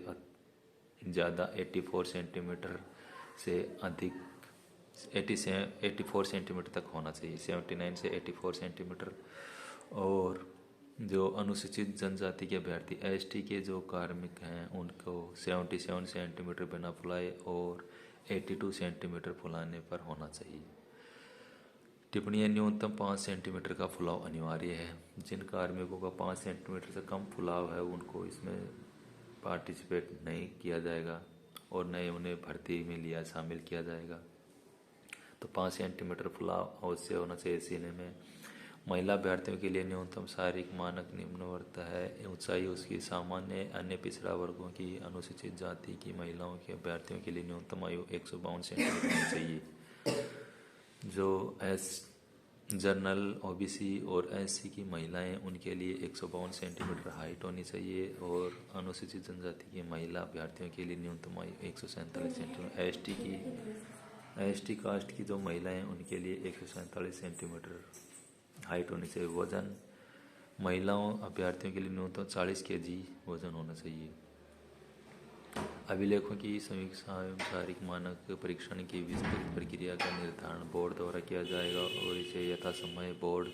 ज़्यादा 84 सेंटीमीटर से अधिक 84 सेंटीमीटर तक होना चाहिए, 79 से 84 सेंटीमीटर। और जो अनुसूचित जनजाति के अभ्यर्थी ST के जो कार्मिक हैं उनको 77 सेंटीमीटर बिना फुलाए और 82 सेंटीमीटर फुलाने पर होना चाहिए। टिप्पणी न्यूनतम 5 सेंटीमीटर का फुलाव अनिवार्य है। जिन कार्मिकों का 5 सेंटीमीटर से कम फुलाव है उनको इसमें पार्टिसिपेट नहीं किया जाएगा और न ही उन्हें भर्ती में शामिल किया जाएगा। तो 5 सेंटीमीटर फुलाव अवश्य होना चाहिए सीने में। महिला अभ्यर्थियों के लिए न्यूनतम शारीरिक मानक निम्नवत है। ऊंचाई उसकी सामान्य अन्य पिछड़ा वर्गों की अनुसूचित जाति की महिलाओं के अभ्यर्थियों के लिए न्यूनतम आयु 152 सेंटीमीटर होनी चाहिए। जो जनरल OBC और SC की महिलाएं उनके लिए 152 सेंटीमीटर हाइट होनी चाहिए और अनुसूचित जनजाति की महिला अभ्यर्थियों के लिए न्यूनतम आयु 147 सेंटीमीटर। ST कास्ट की जो महिलाएं उनके लिए 147 सेंटीमीटर हाइट होनी चाहिए। वजन महिलाओं अभ्यर्थियों के लिए न्यूनतम 40 kg वजन होना चाहिए। अभिलेखों की समीक्षा एवं शारीरिक मानक परीक्षण की विस्तृत प्रक्रिया का निर्धारण बोर्ड द्वारा किया जाएगा और इसे यथासमय बोर्ड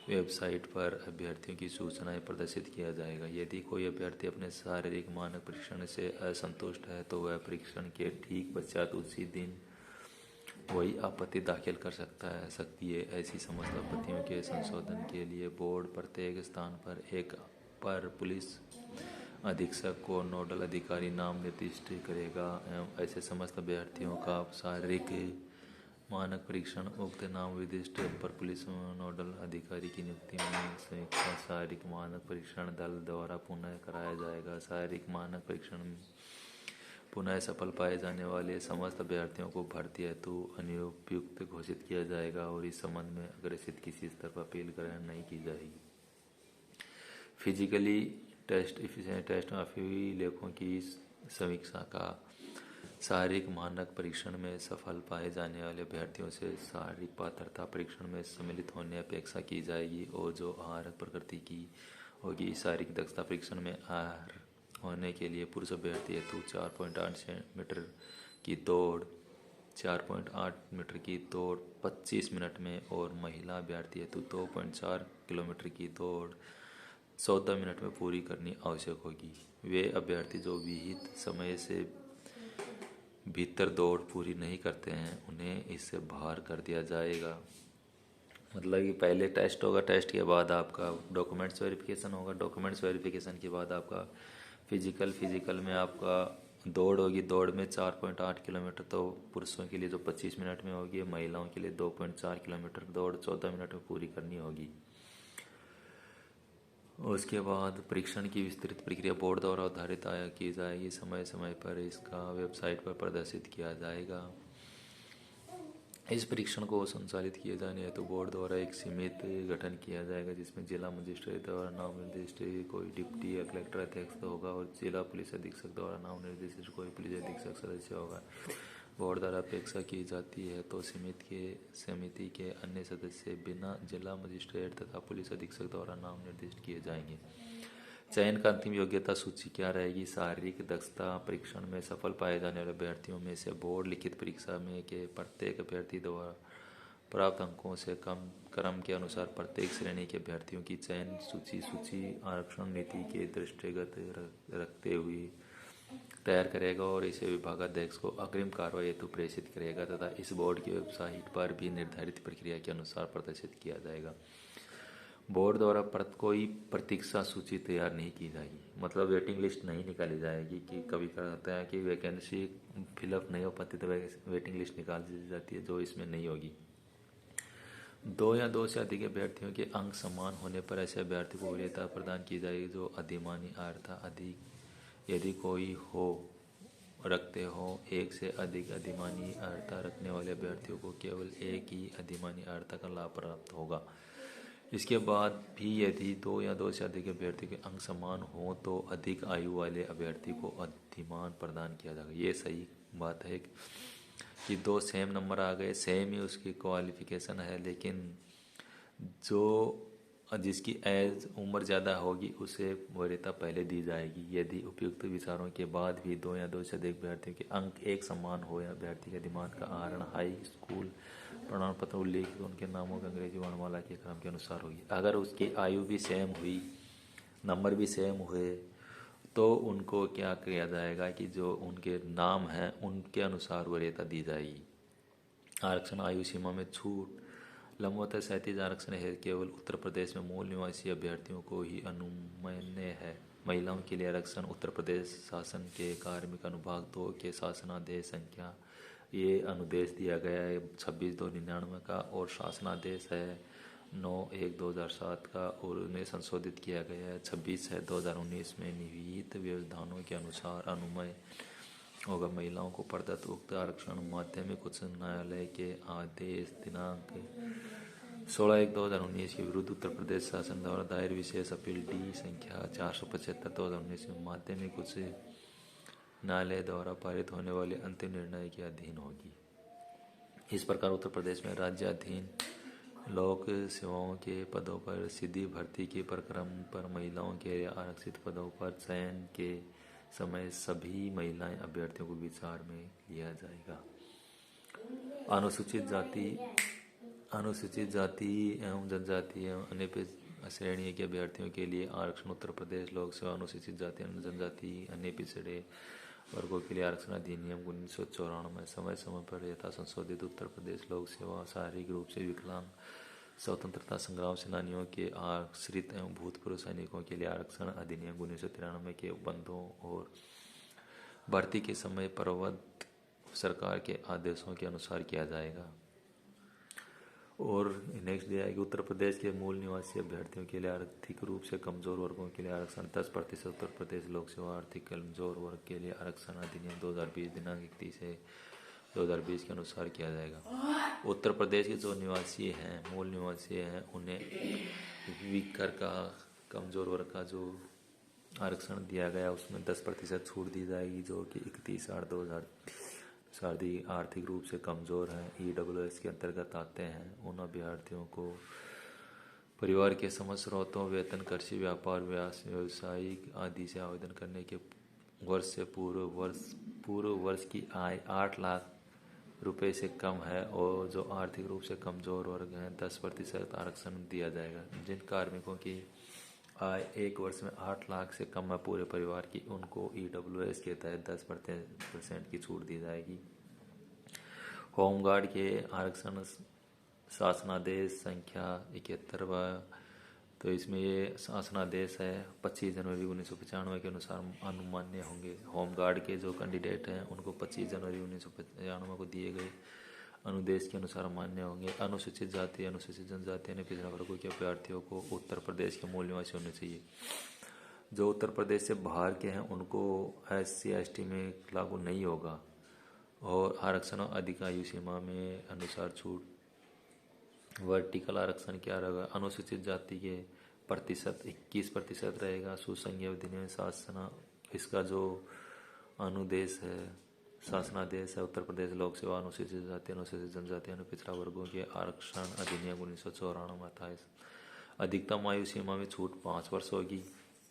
वेबसाइट पर अभ्यर्थियों की सूचनाएं प्रदर्शित किया जाएगा। यदि कोई अभ्यर्थी अपने शारीरिक मानक परीक्षण से असंतुष्ट है तो वह परीक्षण के ठीक पश्चात उसी दिन वही आपत्ति दाखिल कर सकती है। ऐसी समस्त आपत्तियों के संशोधन के लिए बोर्ड प्रत्येक स्थान पर एक पर पुलिस अधीक्षक को नोडल अधिकारी नाम निर्दिष्ट करेगा एवं ऐसे समस्त अभ्यर्थियों का शारीरिक मानक परीक्षण उक्त नाम विशिष्ट अपर पुलिस नोडल अधिकारी की नियुक्ति में संयुक्त शारीरिक मानक परीक्षण दल द्वारा पुनः कराया जाएगा। शारीरिक मानक परीक्षण पुनः सफल पाए जाने वाले समस्त अभ्यर्थियों को भर्ती हेतु अनुपयुक्त घोषित किया जाएगा और इस संबंध में अग्रेसित किसी स्तर पर अपील ग्रहण नहीं की जाएगी। फिजिकली टेस्ट एफिशिएंट टेस्ट अभिलेखों की समीक्षा का शारीरिक मानक परीक्षण में सफल पाए जाने वाले अभ्यर्थियों से शारीरिक पात्रता परीक्षण में सम्मिलित होने अपेक्षा की जाएगी और जो आहार प्रकृति की होगी। शारीरिक दक्षता परीक्षण में आहार होने के लिए पुरुष अभ्यर्थी हेतु 4.8 मीटर की दौड़ 4.8 मीटर की दौड़ 25 मिनट में और महिला अभ्यर्थी हेतु 2.4 किलोमीटर की दौड़ 14 मिनट में पूरी करनी आवश्यक होगी। वे अभ्यर्थी जो विहित समय से भीतर दौड़ पूरी नहीं करते हैं उन्हें इससे बाहर कर दिया जाएगा। मतलब कि पहले टेस्ट होगा, टेस्ट के बाद आपका डॉक्यूमेंट्स वेरिफिकेशन होगा, डॉक्यूमेंट्स वेरिफिकेशन के बाद आपका फिजिकल में आपका दौड़ होगी। दौड़ में 4.8 किलोमीटर तो पुरुषों के लिए जो 25 मिनट में होगी, महिलाओं के लिए 2.4 किलोमीटर दौड़ 14 मिनट में पूरी करनी होगी। उसके बाद परीक्षण की विस्तृत प्रक्रिया बोर्ड द्वारा आधारित की जाएगी। समय समय पर इसका वेबसाइट पर प्रदर्शित किया जाएगा। इस परीक्षण को संचालित किए जाने हेतु बोर्ड द्वारा एक समिति गठन किया जाएगा जिसमें जिला मजिस्ट्रेट द्वारा नाम निर्दिष्ट कोई डिप्टी या कलेक्टर अध्यक्ष होगा और जिला पुलिस अधीक्षक द्वारा नाम निर्दिष्ट कोई पुलिस अधीक्षक सदस्य होगा। बोर्ड द्वारा अपेक्षा की जाती है तो समिति के अन्य सदस्य बिना जिला मजिस्ट्रेट तथा पुलिस अधीक्षक द्वारा नाम निर्दिष्ट किए जाएंगे। चयन का अंतिम योग्यता सूची क्या रहेगी? शारीरिक दक्षता परीक्षण में सफल पाए जाने वाले अभ्यर्थियों में से बोर्ड लिखित परीक्षा में के प्रत्येक अभ्यर्थी द्वारा प्राप्त अंकों से कम क्रम के अनुसार प्रत्येक श्रेणी के अभ्यर्थियों की चयन सूची आरक्षण नीति के दृष्टिगत रखते हुए तैयार करेगा और इसे विभागाध्यक्ष को अग्रिम कार्रवाई हेतु प्रेषित करेगा तथा इस बोर्ड की वेबसाइट पर भी निर्धारित प्रक्रिया के अनुसार प्रदर्शित किया जाएगा। बोर्ड द्वारा कोई प्रतीक्षा सूची तैयार नहीं की जाएगी, मतलब वेटिंग लिस्ट नहीं निकाली जाएगी। कि कभी क्या होता है कि वैकेंसी फिलअप नहीं हो पाती तो वेटिंग लिस्ट निकाल दी जाती है, जो इसमें नहीं होगी। 2 या 2 से अधिक अभ्यर्थियों के अंक समान होने पर ऐसे अभ्यर्थी को वरीयता प्रदान की जाएगी जो अधिमानी अर्हता अधिक यदि कोई रखते हो। 1 से अधिक अधिमानी अर्हता रखने वाले अभ्यर्थियों को केवल एक ही अधिमानी अर्हता का लाभ प्राप्त होगा। इसके बाद भी यदि 2 या 2 से अधिक अभ्यर्थी के अंक समान हो तो अधिक आयु वाले अभ्यर्थी को अधिमान प्रदान किया जाएगा। ये सही बात है कि 2 सेम नंबर आ गए, सेम ही उसकी क्वालिफिकेशन है, लेकिन जो जिसकी एज उम्र ज़्यादा होगी उसे वरीयता पहले दी जाएगी। यदि उपयुक्त विचारों के बाद भी दो या दो से अधिक अभ्यर्थियों के अंक एक समान हो या अभ्यर्थी के दिमाग का आहरण हाई स्कूल प्रमाण पत्र उल्लेखित उनके नामों के अंग्रेजी वर्णमाला के क्रम के अनुसार होगी। अगर उसकी आयु भी सेम हुई, नंबर भी सेम हुए, तो उनको क्या किया जाएगा कि जो उनके नाम हैं उनके अनुसार वरीयता दी जाएगी। आरक्षण आयु सीमा में छूट। लंबवत 37 आरक्षण है केवल उत्तर प्रदेश में मूल निवासी अभ्यर्थियों को ही अनुमन्य है। महिलाओं के लिए आरक्षण उत्तर प्रदेश शासन के कार्मिक अनुभाग 2 के शासनादेश संख्या ये अनुदेश दिया गया है 26/2/99 का और शासनादेश है 9/1/2007 का और उन्हें संशोधित किया गया है 26/2019 में निहित व्यवधानों के अनुसार अनुमय होगा। महिलाओं को प्रदत्त उक्त आरक्षण माध्यमिक उच्च न्यायालय के आदेश दिनांक 16/1/2019 के विरुद्ध उत्तर प्रदेश शासन द्वारा दायर विशेष अपील डी संख्या 475/2019 में माध्यमिक उच्च न्यायालय द्वारा पारित होने वाले अंतिम निर्णय के अधीन होगी। इस प्रकार उत्तर प्रदेश में राज्याधीन लोक सेवाओं के पदों पर सीधी भर्ती के प्रक्रम पर महिलाओं के आरक्षित पदों पर चयन के समय सभी महिलाएं अभ्यर्थियों को विचार में लिया जाएगा। अनुसूचित जाति एवं जनजाति एवं अन्य श्रेणी के अभ्यर्थियों के लिए आरक्षण उत्तर प्रदेश लोक सेवा अनुसूचित जाति एवं जनजाति अन्य पिछड़े वर्गों के लिए आरक्षण अधिनियम 1994 में समय समय पर यथा संशोधित उत्तर प्रदेश लोक सेवा शारीरिक रूप से विकलांग स्वतंत्रता संग्राम सेनानियों के आश्रित एवं भूतपूर्व सैनिकों के लिए आरक्षण अधिनियम 1993 के बंधों और भर्ती के समय प्रवृत्त सरकार के आदेशों के अनुसार किया जाएगा। और नेक्स्ट दिया है कि उत्तर प्रदेश के मूल निवासी अभ्यर्थियों के लिए आर्थिक रूप से कमजोर वर्गों के लिए आरक्षण 10%। उत्तर प्रदेश लोक सेवा आर्थिक कमजोर वर्ग के लिए आरक्षण अधिनियम 2020 दिनांक 31/2020 के अनुसार किया जाएगा। उत्तर प्रदेश के जो निवासी हैं, मूल निवासी हैं, उन्हें वीकर का कमजोर वर्ग का जो आरक्षण दिया गया उसमें 10% छूट दी जाएगी, जो कि 31/8/2020 शादी आर्थिक रूप से कमज़ोर हैं, EWS के अंतर्गत आते हैं। उन अभ्यर्थियों को परिवार के समस्त स्रोतों वेतन, कृषि, व्यापार, व्यावसायिक आदि से आवेदन करने के वर्ष से पूर्व वर्ष की आय 8 लाख रुपए से कम है और जो आर्थिक रूप से कमज़ोर वर्ग हैं 10% आरक्षण दिया जाएगा। जिन कार्मिकों की आय एक वर्ष में 8 लाख से कम है पूरे परिवार की, उनको EWS के तहत 10% की छूट दी जाएगी। होमगार्ड के आरक्षण शासनादेश संख्या 71 तो इसमें ये शासनादेश है 25 जनवरी 1995 के अनुसार अनुमान्य होंगे। होमगार्ड के जो कैंडिडेट हैं उनको 25 जनवरी 1995 को दिए गए अनुदेश के अनुसार मान्य होंगे। अनुसूचित जाति, अनुसूचित जनजाति यानी पिछड़ा वर्गों के अभ्यर्थियों को उत्तर प्रदेश के मूल निवासी होने चाहिए। जो उत्तर प्रदेश से बाहर के हैं उनको SC ST में लागू नहीं होगा और आरक्षण अधिक आयु सीमा में अनुसार छूट। वर्टिकल आरक्षण क्या रहेगा? अनुसूचित जाति के प्रतिशत 21% रहेगा। सुसंज्ञा अधिनियम शासन इसका जो अनुदेश है शासनादेश है उत्तर प्रदेश लोक सेवा अनुसूचित जाति, अनुसूचित जनजाति, पिछड़ा वर्गों के आरक्षण अधिनियम 1994 में था। अधिकतम आयु सीमा में छूट 5 वर्ष होगी।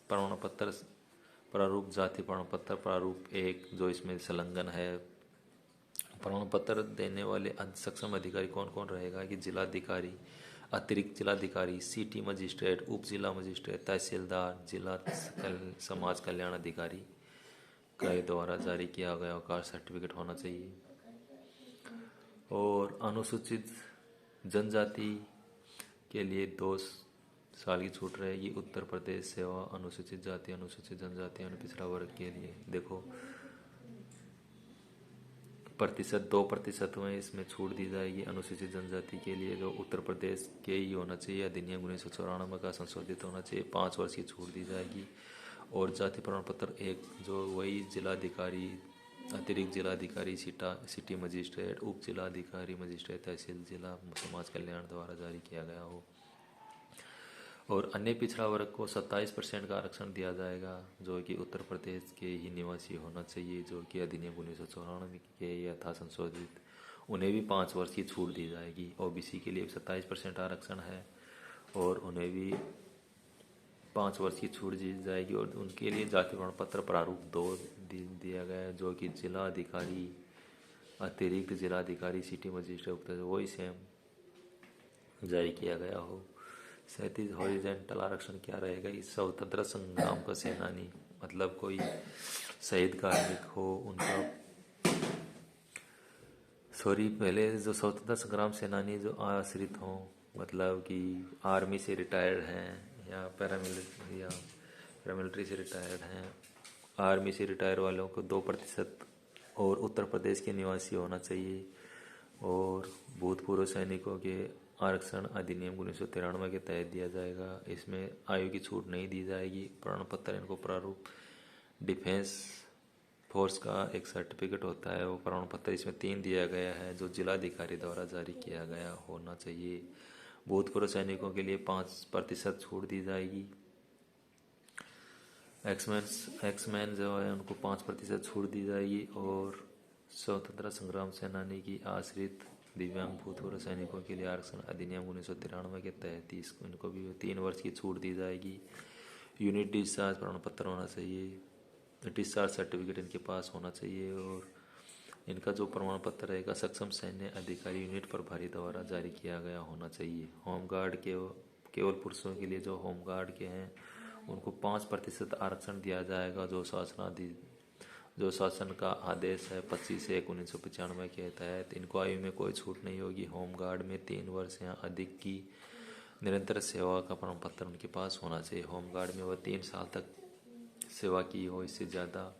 प्रमाण पत्र प्रारूप जाति प्रमाण पत्र प्रारूप 1 जो इसमें संलग्न है। प्रमाण पत्र देने वाले सक्षम अधिकारी कौन कौन रहेगा कि जिलाधिकारी, अतिरिक्त जिलाधिकारी, सिटी मजिस्ट्रेट, उप जिला मजिस्ट्रेट, तहसीलदार, जिला समाज कल्याण अधिकारी के द्वारा जारी किया गया अवकाश सर्टिफिकेट होना चाहिए। और अनुसूचित जनजाति के लिए 2 साल की छूट रहेगी। उत्तर प्रदेश सेवा अनुसूचित जाति, अनुसूचित जनजाति और पिछड़ा वर्ग के लिए देखो प्रतिशत 2% में इसमें छूट दी जाएगी। अनुसूचित जनजाति के लिए जो उत्तर प्रदेश के ही होना चाहिए, अधिनियम 1994 का संशोधित होना चाहिए, 5 वर्ष की छूट दी जाएगी। और जाति प्रमाण पत्र 1 जो वही जिलाधिकारी, अतिरिक्त जिलाधिकारी, सिटी मजिस्ट्रेट, उप जिलाधिकारी मजिस्ट्रेट, तहसील, जिला समाज कल्याण द्वारा जारी किया गया हो। और अन्य पिछड़ा वर्ग को 27% का आरक्षण दिया जाएगा जो कि उत्तर प्रदेश के ही निवासी होना चाहिए, जो कि अधिनियम 1994 के यथा संशोधित। उन्हें भी 5 वर्ष की छूट दी जाएगी। OBC के लिए 27% आरक्षण है और उन्हें भी 5 वर्ष की छूट दी जाएगी। और उनके लिए जाति प्रमाण पत्र प्रारूप 2 दिया गया है, जो कि जिला अधिकारी, अतिरिक्त जिला अधिकारी, सिटी मजिस्ट्रेट उक्त वही सेम जारी किया गया हो। 37 हॉरिजेंटल आरक्षण क्या रहेगा? इस स्वतंत्रता संग्राम का सेनानी, मतलब कोई शहीद कार्मिक हो, उनका पहले जो स्वतंत्रता संग्राम सेनानी जो आश्रित हों, मतलब कि आर्मी से रिटायर्ड हैं या पैरामिलिट्री से रिटायर्ड हैं। आर्मी से रिटायर वालों को 2% और उत्तर प्रदेश के निवासी होना चाहिए। और भूतपूर्व सैनिकों के आरक्षण अधिनियम 1993 के तहत दिया जाएगा। इसमें आयु की छूट नहीं दी जाएगी। प्रमाण पत्र इनको प्रारूप डिफेंस फोर्स का एक सर्टिफिकेट होता है, वो प्रमाण पत्र इसमें 3 दिया गया है, जो जिलाधिकारी द्वारा जारी किया गया होना चाहिए। भूतपूर्व सैनिकों के लिए 5% छूट दी जाएगी। एक्समैन जो है उनको 5% छूट दी जाएगी। और स्वतंत्रता संग्राम सेनानी की आश्रित दिव्यांग भूतपूर्व सैनिकों के लिए आरक्षण अधिनियम 1993 के तहत इनको भी 3 वर्ष की छूट दी जाएगी। यूनिट डिस्चार्ज प्रमाण पत्र होना चाहिए, डिस्चार्ज सर्टिफिकेट इनके पास होना चाहिए। और इनका जो प्रमाण पत्र रहेगा सक्षम सैन्य अधिकारी यूनिट प्रभारी द्वारा जारी किया गया होना चाहिए। होमगार्ड के केवल पुरुषों के लिए जो होमगार्ड के हैं उनको 5% आरक्षण दिया जाएगा, जो शासन का आदेश है 25/1/1995 के तहत। इनको आयु में कोई छूट नहीं होगी। होमगार्ड में 3 वर्ष या अधिक की निरंतर सेवा का प्रमाण पत्र उनके पास होना चाहिए। होमगार्ड में वह 3 साल तक सेवा की हो, इससे ज़्यादा।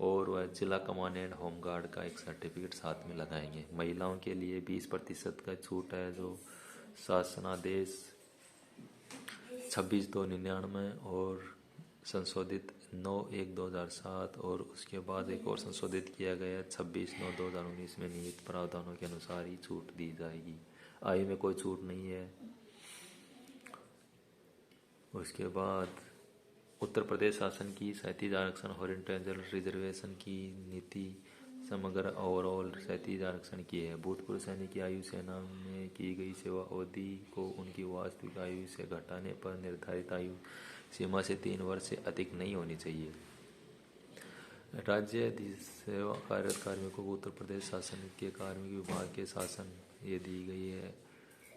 और वह जिला कमांडेंट होमगार्ड का एक सर्टिफिकेट साथ में लगाएंगे। महिलाओं के लिए 20% का छूट है, जो शासनादेश 26/2/99 और संशोधित 9/1/2007 और उसके बाद एक और संशोधित किया गया 26/9/2019 में निहित प्रावधानों के अनुसार ही छूट दी जाएगी। आयु में कोई छूट नहीं है। उसके बाद उत्तर प्रदेश शासन की 37 आरक्षण हॉरिजॉन्टल रिजर्वेशन की नीति समग्र ओवरऑल 37 आरक्षण की है। भूतपूर्व सैनिक की आयु सेना में की गई सेवा अवधि को उनकी वास्तविक आयु से घटाने पर निर्धारित आयु सीमा से 3 वर्ष से अधिक नहीं होनी चाहिए। राज्य सेवा कार्यरत कार्मिकों को उत्तर प्रदेश शासन के कार्मिक विभाग के शासन ये दी गई है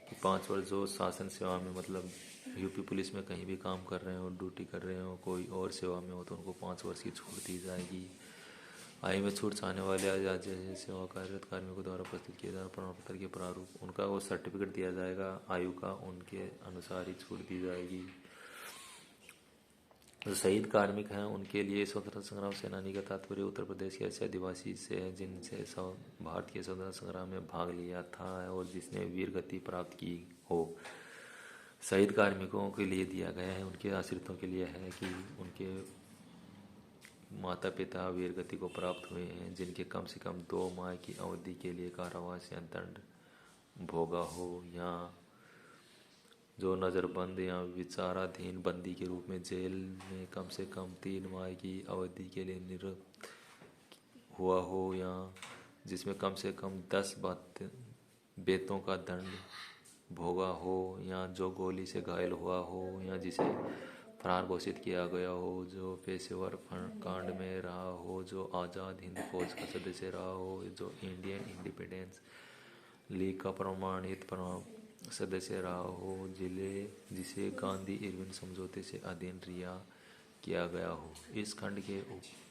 कि 5 वर्ष जो शासन सेवा में, मतलब यूपी पुलिस में कहीं भी काम कर रहे हो, ड्यूटी कर रहे हो, कोई और सेवा में हो, तो उनको 5 वर्ष की छूट दी जाएगी। आयु में छूट चाहने वाले राज्य सेवा कार्यरत कार्मिकों द्वारा प्रस्तुत किए जाने प्रमाण पत्र के प्रारूप उनका वो सर्टिफिकेट दिया जाएगा आयु का, उनके अनुसार ही छूट दी जाएगी। जो शहीद कार्मिक हैं उनके लिए स्वतंत्रता संग्राम सेनानी का तात्पर्य उत्तर प्रदेश के ऐसे आदिवासी से है जिनसे भारत के स्वतंत्रता संग्राम में भाग लिया था और जिसने वीर गति प्राप्त की हो। शहीद कार्मिकों के लिए दिया गया है, उनके आश्रितों के लिए है कि उनके माता पिता वीर गति को प्राप्त हुए हैं, जिनके कम से कम 2 माह की अवधि के लिए कारावास या दंड भोगा हो, या जो नज़रबंद या विचाराधीन बंदी के रूप में जेल में कम से कम 3 माह की अवधि के लिए नियुक्त हुआ हो, या जिसमें कम से कम 10 बेतों का दंड भोगा हो, या जो गोली से घायल हुआ हो, या जिसे फरार घोषित किया गया हो, जो पेशेवर कांड में रहा हो, जो आज़ाद हिंद फौज का सदस्य रहा हो, जो इंडियन इंडिपेंडेंस लीग का प्रमाणित सदस्य रहा हो, जिसे गांधी इरविन समझौते से अधीन रिहा किया गया हो। इस खंड के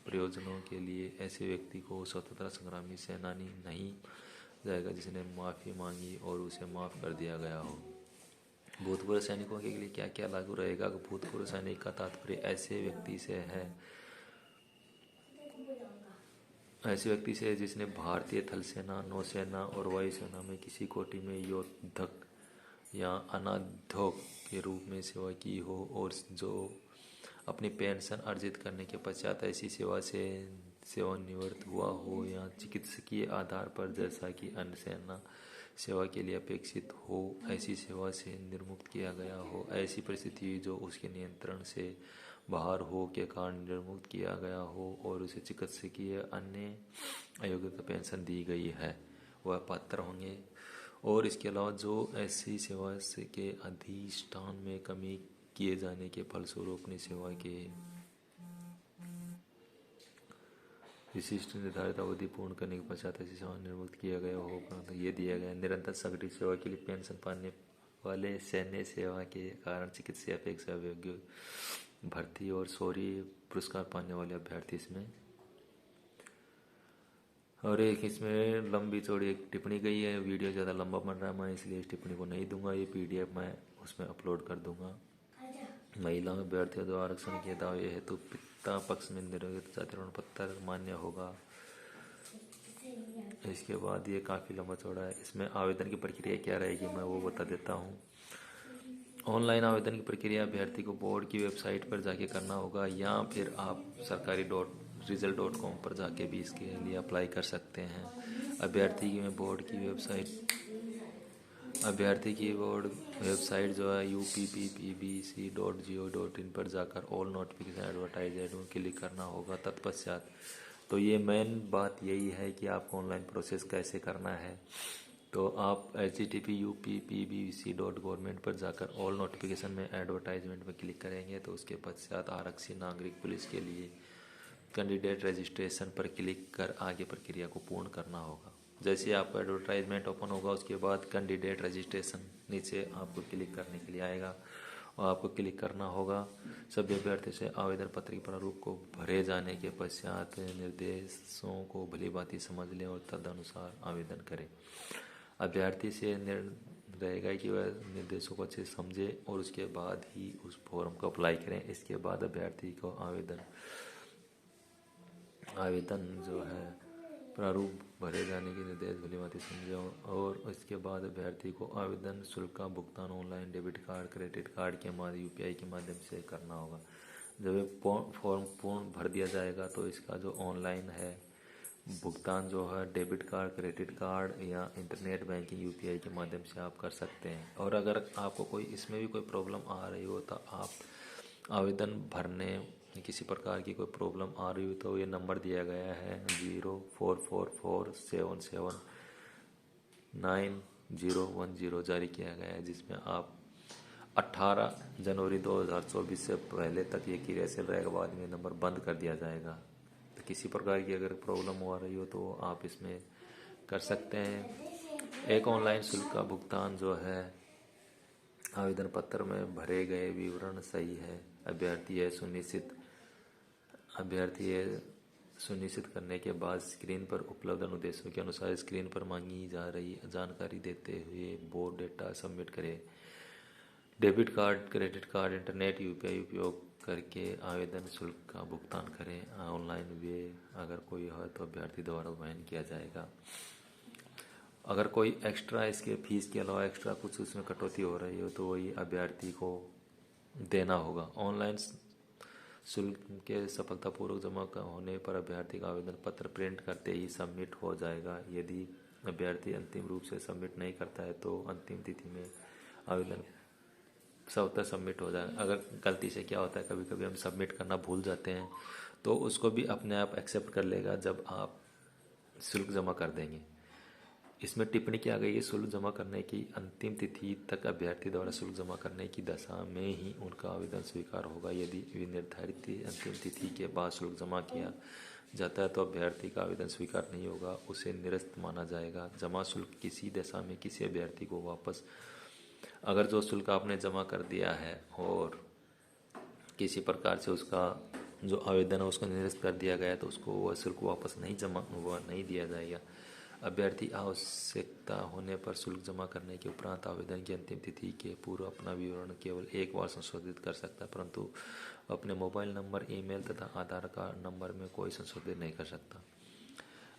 प्रयोजनों के लिए ऐसे व्यक्ति को स्वतंत्रता संग्रामी सेनानी नहीं जाएगा जिसने माफ़ी मांगी और उसे माफ़ कर दिया गया हो। भूतपूर्व सैनिकों के लिए क्या क्या लागू रहेगा? भूतपूर्व सैनिक का तात्पर्य ऐसे व्यक्ति से है जिसने भारतीय थल सेना, नौसेना और वायुसेना में किसी कोटि में योद्धक या अनाध्योक के रूप में सेवा की हो और जो अपनी पेंशन अर्जित करने के पश्चात ऐसी सेवा से सेवानिवृत्त हुआ हो, या चिकित्सकीय आधार पर जैसा कि अन्य सेना सेवा के लिए अपेक्षित हो ऐसी सेवा से निर्मुक्त किया गया हो। ऐसी परिस्थिति जो उसके नियंत्रण से बाहर हो के कारण निर्मुक्त किया गया हो और उसे चिकित्सकीय अन्य अयोग्यता पेंशन दी गई है, वह पात्र होंगे। और इसके अलावा जो ऐसी सेवा से के अधिष्ठान में कमी किए जाने के फलस्वरूप अपनी सेवा के विशिष्ट निर्धारित अवधि पूर्ण करने के पश्चात ऐसी सेवा निवृत्त किया गया होगा। तो ये दिया गया निरंतर संगठित सेवा के लिए पेंशन पाने वाले सैन्य सेवा के कारण चिकित्सा अपेक्षा योग्य भर्ती और शौर्य पुरस्कार पाने वाले अभ्यर्थी इसमें। और एक इसमें लंबी चौड़ी एक टिप्पणी गई है, वीडियो ज़्यादा लंबा बन रहा है, मैं इसलिए इस टिप्पणी को नहीं दूंगा, ये PDF मैं उसमें अपलोड कर दूंगा। महिला अभ्यर्थियों द्वारा आरक्षण के दावे हेतु पिता पक्ष में निर्गत जाति प्रमाण पत्र मान्य होगा। इसके बाद ये काफ़ी लंबा चौड़ा है। इसमें आवेदन की प्रक्रिया क्या रहेगी मैं वो बता देता हूँ। ऑनलाइन आवेदन की प्रक्रिया अभ्यर्थी को बोर्ड की वेबसाइट पर जाके करना होगा, या फिर आप सरकारी.result.com पर जाके भी इसके लिए अप्लाई कर सकते हैं। अभ्यर्थी की बोर्ड वेबसाइट जो है UPPPBC.go.in पर जाकर ऑल नोटिफिकेशन एडवर्टाइजमेंट में क्लिक करना होगा। तत्पश्चात तो ये मेन बात यही है कि आपको ऑनलाइन प्रोसेस कैसे करना है। तो आप http://UPPBC.government पर जाकर ऑल नोटिफिकेशन में एडवर्टाइजमेंट में क्लिक करेंगे तो उसके पश्चात आरक्षी नागरिक पुलिस के लिए कैंडिडेट रजिस्ट्रेशन पर क्लिक कर आगे प्रक्रिया को पूर्ण करना होगा। जैसे आपका एडवर्टाइजमेंट ओपन होगा उसके बाद कैंडिडेट रजिस्ट्रेशन नीचे आपको क्लिक करने के लिए आएगा और आपको क्लिक करना होगा। सभी अभ्यर्थी से आवेदन पत्र के प्रारूप को भरे जाने के पश्चात निर्देशों को भलीभांति समझ लें और तदनुसार आवेदन करें। अभ्यर्थी से रहेगा कि वह निर्देशों को अच्छे से समझे और उसके बाद ही उस फॉर्म को अप्लाई करें। इसके बाद अभ्यर्थी को आवेदन जो है प्रारूप भरे जाने के निर्देश भलीभांति समझे और इसके बाद अभ्यर्थी को आवेदन शुल्क का भुगतान online debit card credit card के माध्यम UPI के माध्यम से करना होगा। जब ये फॉर्म पूर्ण भर दिया जाएगा तो इसका जो ऑनलाइन है भुगतान जो है डेबिट कार्ड क्रेडिट कार्ड या इंटरनेट बैंकिंग UPI के माध्यम से आप कर सकते हैं। और अगर आपको कोई इसमें भी कोई प्रॉब्लम आ रही हो तो आप आवेदन भरने किसी प्रकार की कोई प्रॉब्लम आ रही हो तो ये नंबर दिया गया है 0444779010 जारी किया गया है, जिसमें आप 18 जनवरी 2024 से पहले तक ये क्रियाशील रहेगा, बाद में नंबर बंद कर दिया जाएगा। तो किसी प्रकार की अगर प्रॉब्लम हो रही हो तो आप इसमें कर सकते हैं। एक ऑनलाइन शुल्क का भुगतान जो है आवेदन पत्र में भरे गए विवरण सही है। अभ्यर्थी है सुनिश्चित करने के बाद स्क्रीन पर उपलब्ध अनुदेशों के अनुसार स्क्रीन पर मांगी जा रही जानकारी देते हुए बोर्ड डेटा सबमिट करें। Debit card credit card internet UPI उपयोग करके आवेदन शुल्क का भुगतान करें। ऑनलाइन वे अगर कोई है तो अभ्यर्थी द्वारा वहन किया जाएगा। अगर कोई एक्स्ट्रा इसके फीस के अलावा एक्स्ट्रा कुछ उसमें कटौती हो रही हो तो वही अभ्यर्थी को देना होगा। ऑनलाइन शुल्क के सफलतापूर्वक जमा होने पर अभ्यर्थी का आवेदन पत्र प्रिंट करते ही सबमिट हो जाएगा। यदि अभ्यर्थी अंतिम रूप से सबमिट नहीं करता है तो अंतिम तिथि में आवेदन स्वतः सबमिट हो जाएगा। अगर गलती से क्या होता है कभी कभी हम सबमिट करना भूल जाते हैं तो उसको भी अपने आप एक्सेप्ट कर लेगा जब आप शुल्क जमा कर देंगे। इसमें टिप्पणी क्या गई है, शुल्क जमा करने की अंतिम तिथि तक अभ्यर्थी द्वारा शुल्क जमा करने की दशा में ही उनका आवेदन स्वीकार होगा। यदि निर्धारित अंतिम तिथि के बाद शुल्क जमा किया जाता है तो अभ्यर्थी का आवेदन स्वीकार नहीं होगा, उसे निरस्त माना जाएगा। जमा शुल्क किसी दशा में किसी अभ्यर्थी को वापस, अगर जो शुल्क आपने जमा कर दिया है और किसी प्रकार से उसका जो आवेदन है उसको निरस्त कर दिया गया तो उसको वह शुल्क वापस नहीं दिया जाएगा। अभ्यर्थी आवश्यकता होने पर शुल्क जमा करने के उपरांत आवेदन की अंतिम तिथि के पूर्व अपना विवरण केवल एक बार संशोधित कर सकता है, परंतु अपने मोबाइल नंबर ईमेल तथा आधार कार्ड नंबर में कोई संशोधित नहीं कर सकता।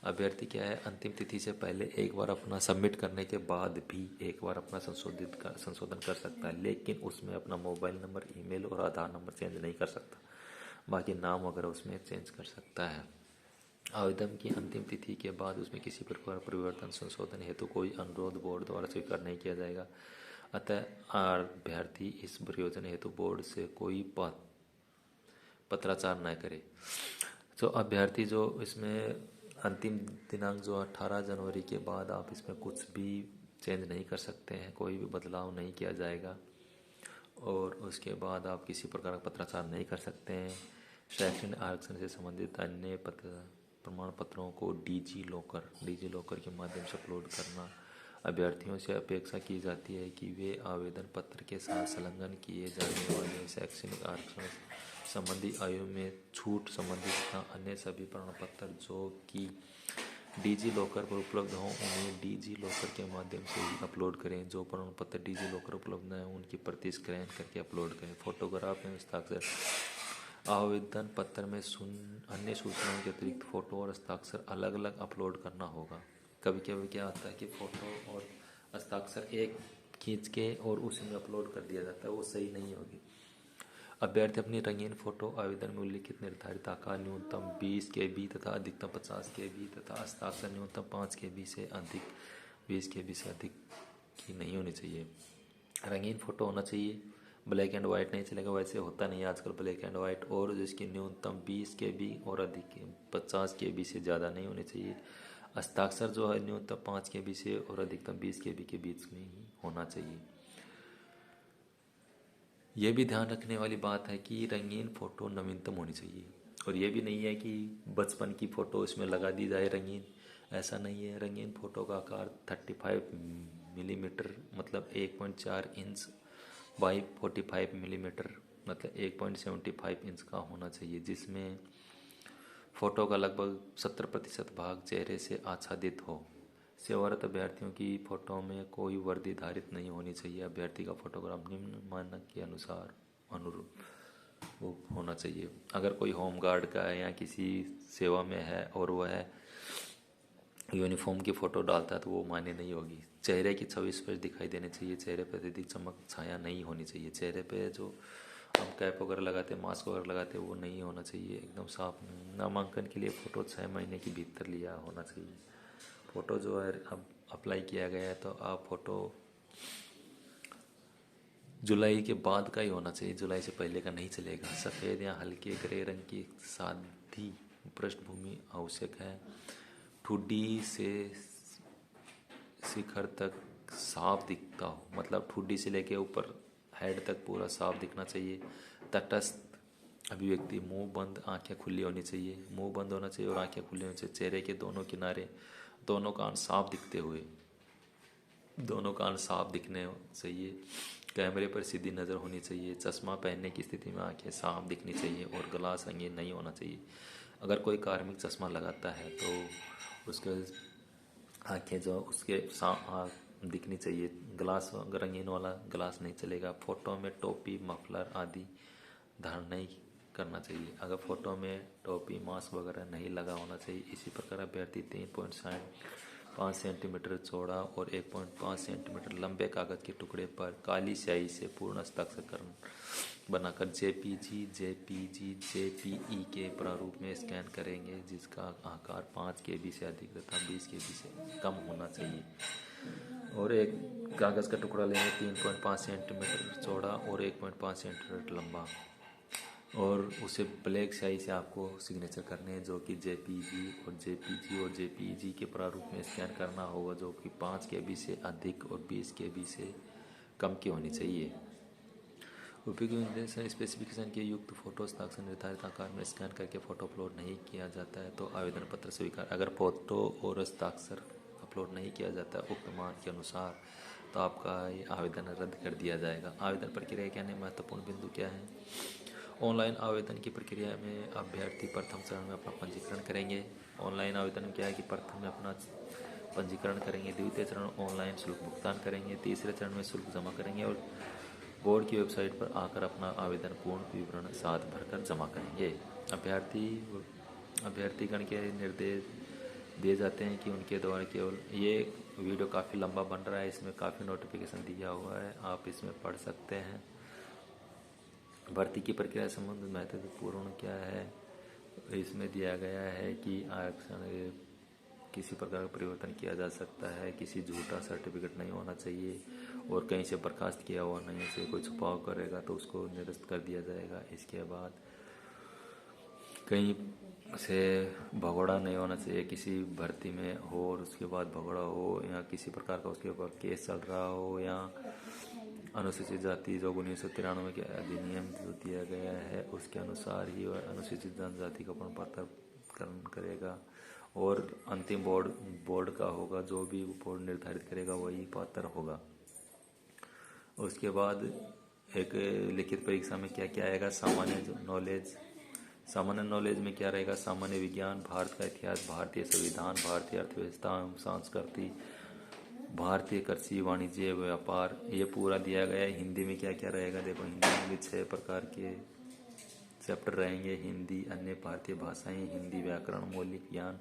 अभ्यर्थी क्या है अंतिम तिथि से पहले एक बार अपना सबमिट करने के बाद भी एक बार अपना संशोधन कर सकता है, लेकिन उसमें अपना मोबाइल नंबर ईमेल और आधार नंबर चेंज नहीं कर सकता। बाकी नाम वगैरह उसमें चेंज कर सकता है। आवेदन की अंतिम तिथि के बाद उसमें किसी प्रकार परिवर्तन संशोधन हेतु कोई अनुरोध बोर्ड द्वारा स्वीकार नहीं किया जाएगा। अतः अभ्यर्थी इस प्रयोजन हेतु बोर्ड से कोई पत्राचार न करे। तो अभ्यर्थी जो इसमें अंतिम दिनांक जो 18 जनवरी के बाद आप इसमें कुछ भी चेंज नहीं कर सकते हैं, कोई भी बदलाव नहीं किया जाएगा। और उसके बाद आप किसी प्रकार का पत्राचार नहीं कर सकते हैं। शैक्षणिक आरक्षण से संबंधित अन्य प्रमाण पत्रों को डिजी लॉकर के माध्यम से अपलोड करना। अभ्यर्थियों से अपेक्षा की जाती है कि वे आवेदन पत्र के साथ संलग्न किए जाने वाले शैक्षणिक आरक्षण संबंधी आयु में छूट संबंधित तथा अन्य सभी प्रमाण पत्र जो कि डिजी लॉकर पर उपलब्ध हों उन्हें डिजी लॉकर के माध्यम से ही अपलोड करें। जो प्रमाण पत्र डिजी लॉकर उपलब्ध हैं उनकी प्रति स्कैन करके अपलोड करें। फोटोग्राफ में हस्ताक्षर। आवेदन पत्र में अन्य सूचनाओं के अतिरिक्त फ़ोटो और हस्ताक्षर अलग अलग अपलोड करना होगा। कभी कभी क्या होता है कि फ़ोटो और हस्ताक्षर एक खींच के और उसी में अपलोड कर दिया जाता है, वो सही नहीं होगी। अभ्यर्थी अपनी रंगीन फ़ोटो आवेदन में उल्लिखित निर्धारित आकार न्यूनतम 20 KB तथा अधिकतम 50 KB तथा हस्ताक्षर न्यूनतम 5 KB से अधिक 20 KB से अधिक की नहीं होनी चाहिए। रंगीन फ़ोटो होना चाहिए, ब्लैक एंड वाइट नहीं चलेगा। वैसे होता नहीं आजकल ब्लैक एंड वाइट। और जिसकी न्यूनतम 20 KB और अधिक 50 KB से ज़्यादा नहीं होनी चाहिए। हस्ताक्षर जो है न्यूनतम 5 KB से और अधिकतम 20 KB के बीच में ही होना चाहिए। ये भी ध्यान रखने वाली बात है कि रंगीन फ़ोटो नवीनतम होनी चाहिए। और ये भी नहीं है कि बचपन की फ़ोटो इसमें लगा दी जाए रंगीन, ऐसा नहीं है। रंगीन फ़ोटो का आकार 35 मिलीमीटर मतलब 1.4 इंच बाई 45 मिलीमीटर मतलब 1.75 इंच का होना चाहिए, जिसमें फ़ोटो का लगभग 70% भाग चेहरे से आच्छादित हो। सेवारत अभ्यर्थियों की फ़ोटो में कोई वर्दी धारित नहीं होनी चाहिए। अभ्यर्थी का फोटोग्राफ निम्न मानक के अनुसार अनुरूप होना चाहिए। अगर कोई होमगार्ड का है या किसी सेवा में है और वह यूनिफॉर्म की फ़ोटो डालता है तो वो मान्य नहीं होगी। चेहरे की छवि स्पष्ट दिखाई देनी चाहिए। चेहरे पर अत्यधिक चमक छाया नहीं होनी चाहिए। चेहरे पे जो हम कैप वगैरह लगाते हैं, मास्क वगैरह लगाते हैं, वो नहीं होना चाहिए, एकदम साफ। नामांकन के लिए फ़ोटो 6 महीने के भीतर लिया होना चाहिए। फ़ोटो जो है अब अप्लाई किया गया है तो आप फ़ोटो जुलाई के बाद का ही होना चाहिए, जुलाई से पहले का नहीं चलेगा। सफ़ेद या हल्के ग्रे रंग की सादी पृष्ठभूमि आवश्यक है। ठुड्डी से शिखर तक साफ दिखता हो, मतलब ठुड्डी से लेके ऊपर हेड तक पूरा साफ दिखना चाहिए। तटस्थ अभिव्यक्ति, मुंह बंद आंखें खुली होनी चाहिए। मुंह बंद होना चाहिए और आंखें खुली होनी चाहिए। चेहरे के दोनों किनारे, दोनों कान साफ दिखते हुए, दोनों कान साफ दिखने चाहिए। कैमरे पर सीधी नज़र होनी चाहिए। चश्मा पहनने की स्थिति में आंखें साफ दिखनी चाहिए और गला संगीन नहीं होना चाहिए। अगर कोई कार्मिक चश्मा लगाता है तो उसके आंखें जो उसके दिखनी चाहिए। ग्लास रंगीन वाला ग्लास नहीं चलेगा। फ़ोटो में टोपी मफलर आदि धारण नहीं करना चाहिए। अगर फ़ोटो में टोपी मास्क वगैरह नहीं लगा होना चाहिए। इसी प्रकार अभ्यर्थी 3.5 सेंटीमीटर चौड़ा और 1.5 सेंटीमीटर लंबे कागज़ के टुकड़े पर काली स्याही से पूर्ण हस्ताक्षर बनाकर JPG के प्रारूप में स्कैन करेंगे, जिसका आकार 5 KB से अधिक तथा 20 KB से कम होना चाहिए। और एक कागज़ का टुकड़ा लेंगे 3.5 सेंटीमीटर चौड़ा और 1.5 सेंटीमीटर लंबा, और उसे ब्लैक स्याही से आपको सिग्नेचर करने हैं, जो कि JPG और JPEG के प्रारूप में स्कैन करना होगा, जो कि 5 KB से अधिक और 20 KB से कम की होनी चाहिए। उपयुक्त स्पेसिफिकेशन के युक्त फ़ोटो हस्ताक्षर निर्धारित आकार में स्कैन करके फ़ोटो अपलोड नहीं किया जाता है तो आवेदन पत्र स्वीकार। अगर फ़ोटो और हस्ताक्षर अपलोड नहीं किया जाता है उक्त मान के अनुसार तो आपका ये आवेदन रद्द कर दिया जाएगा। आवेदन प्रक्रिया के अन्य महत्वपूर्ण बिंदु क्या हैं? ऑनलाइन आवेदन की प्रक्रिया में अभ्यर्थी प्रथम चरण में अपना पंजीकरण करेंगे। ऑनलाइन आवेदन में क्या है कि प्रथम में अपना पंजीकरण करेंगे। द्वितीय चरण ऑनलाइन शुल्क भुगतान करेंगे। तीसरे चरण में शुल्क जमा करेंगे और बोर्ड की वेबसाइट पर आकर अपना आवेदन पूर्ण विवरण साथ भरकर जमा करेंगे। अभ्यर्थीगण के निर्देश दिए जाते हैं कि उनके द्वारा केवल, ये वीडियो काफ़ी लंबा बन रहा है, इसमें काफ़ी नोटिफिकेशन दिया हुआ है, आप इसमें पढ़ सकते हैं। भर्ती की प्रक्रिया संबंध महत्वपूर्ण क्या है, इसमें दिया गया है कि आरक्षण किसी प्रकार का परिवर्तन किया जा सकता है, किसी झूठा सर्टिफिकेट नहीं होना चाहिए और कहीं से बर्खास्त किया हुआ नहीं से कोई छुपाव करेगा तो उसको निरस्त कर दिया जाएगा। इसके बाद कहीं से भगोड़ा नहीं होना चाहिए किसी भर्ती में हो और उसके बाद भगोड़ा हो या किसी प्रकार का उसके ऊपर केस चल रहा हो या अनुसूचित जाति जो 1993 के अधिनियम जो दिया गया है उसके अनुसार ही वह अनुसूचित जनजाति का प्रमाण पत्र करेगा और अंतिम बोर्ड का होगा, जो भी बोर्ड निर्धारित करेगा वही पात्र होगा। उसके बाद एक लिखित परीक्षा में क्या क्या आएगा, सामान्य नॉलेज में क्या रहेगा, सामान्य विज्ञान, भारत का इतिहास, भारतीय संविधान, भारतीय अर्थव्यवस्था एवं संस्कृति, भारतीय कृषि, वाणिज्य, व्यापार, ये पूरा दिया गया है। हिंदी में क्या क्या रहेगा, देखो हिंदी में भी 6 प्रकार के चैप्टर रहेंगे। हिंदी, अन्य भारतीय भाषाएं, हिंदी व्याकरण, मौलिक ज्ञान,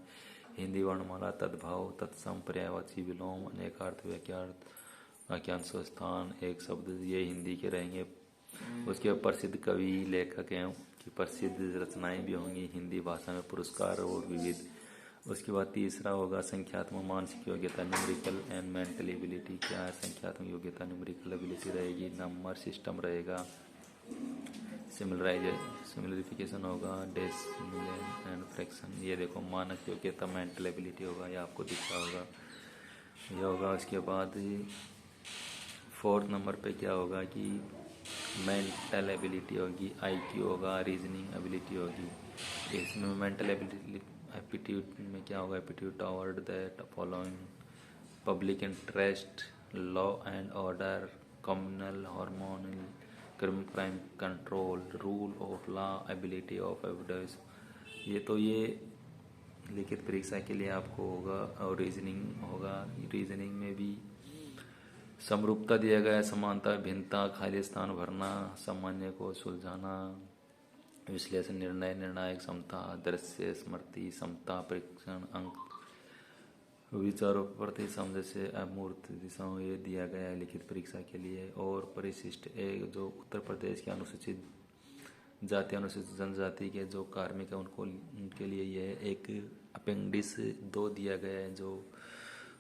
हिंदी वर्णमाला, तद्भाव, तत्सम, पर्यायवाची, विलोम, अनेकार्थ, वाक्यांश, स्थान, एक शब्द, ये हिंदी के रहेंगे। उसके प्रसिद्ध कवि, लेखक एवं की प्रसिद्ध रचनाएं भी होंगी हिंदी भाषा में, पुरस्कार और विविध। उसके बाद तीसरा होगा संख्यात्मक मानसिक योग्यता, न्यूमेरिकल एंड मेंटल एबिलिटी। क्या है संख्यात्मक योग्यता, न्यूमेरिकल एबिलिटी रहेगी, नंबर सिस्टम रहेगा, सिमिलरिफिकेशन होगा, डेसिमल एंड फ्रैक्शन। ये देखो मानक योग्यता मेंटल एबिलिटी होगा, ये आपको दिख रहा होगा, ये होगा। उसके बाद 4th नंबर पे क्या होगा कि मेंटल एबिलिटी होगी, IQ होगा, रीजनिंग एबिलिटी होगी। इसमें मेंटल एप्टीट्यूड में क्या होगा, aptitude toward the following, public interest, law and order, communal harmony, crime control, rule of law, ability of evidence. ये लिखित परीक्षा के लिए आपको होगा। और रीजनिंग होगा, रीजनिंग में भी समरूपता दिया गया है, समानता, भिन्नता, खाली स्थान भरना, सामान्य को सुलझाना, विश्लेषण, निर्णय, निर्णायक क्षमता, दृश्य स्मृति, समता, परीक्षण, अंक, विचारों प्रति समझ से अमूर्त दिशाओं, ये दिया गया है लिखित परीक्षा के लिए। और परिशिष्ट एक जो उत्तर प्रदेश के अनुसूचित जाति, अनुसूचित जनजाति के जो कार्मिक है उनके लिए यह एक अपेंडिक्स 2 दिया गया है, जो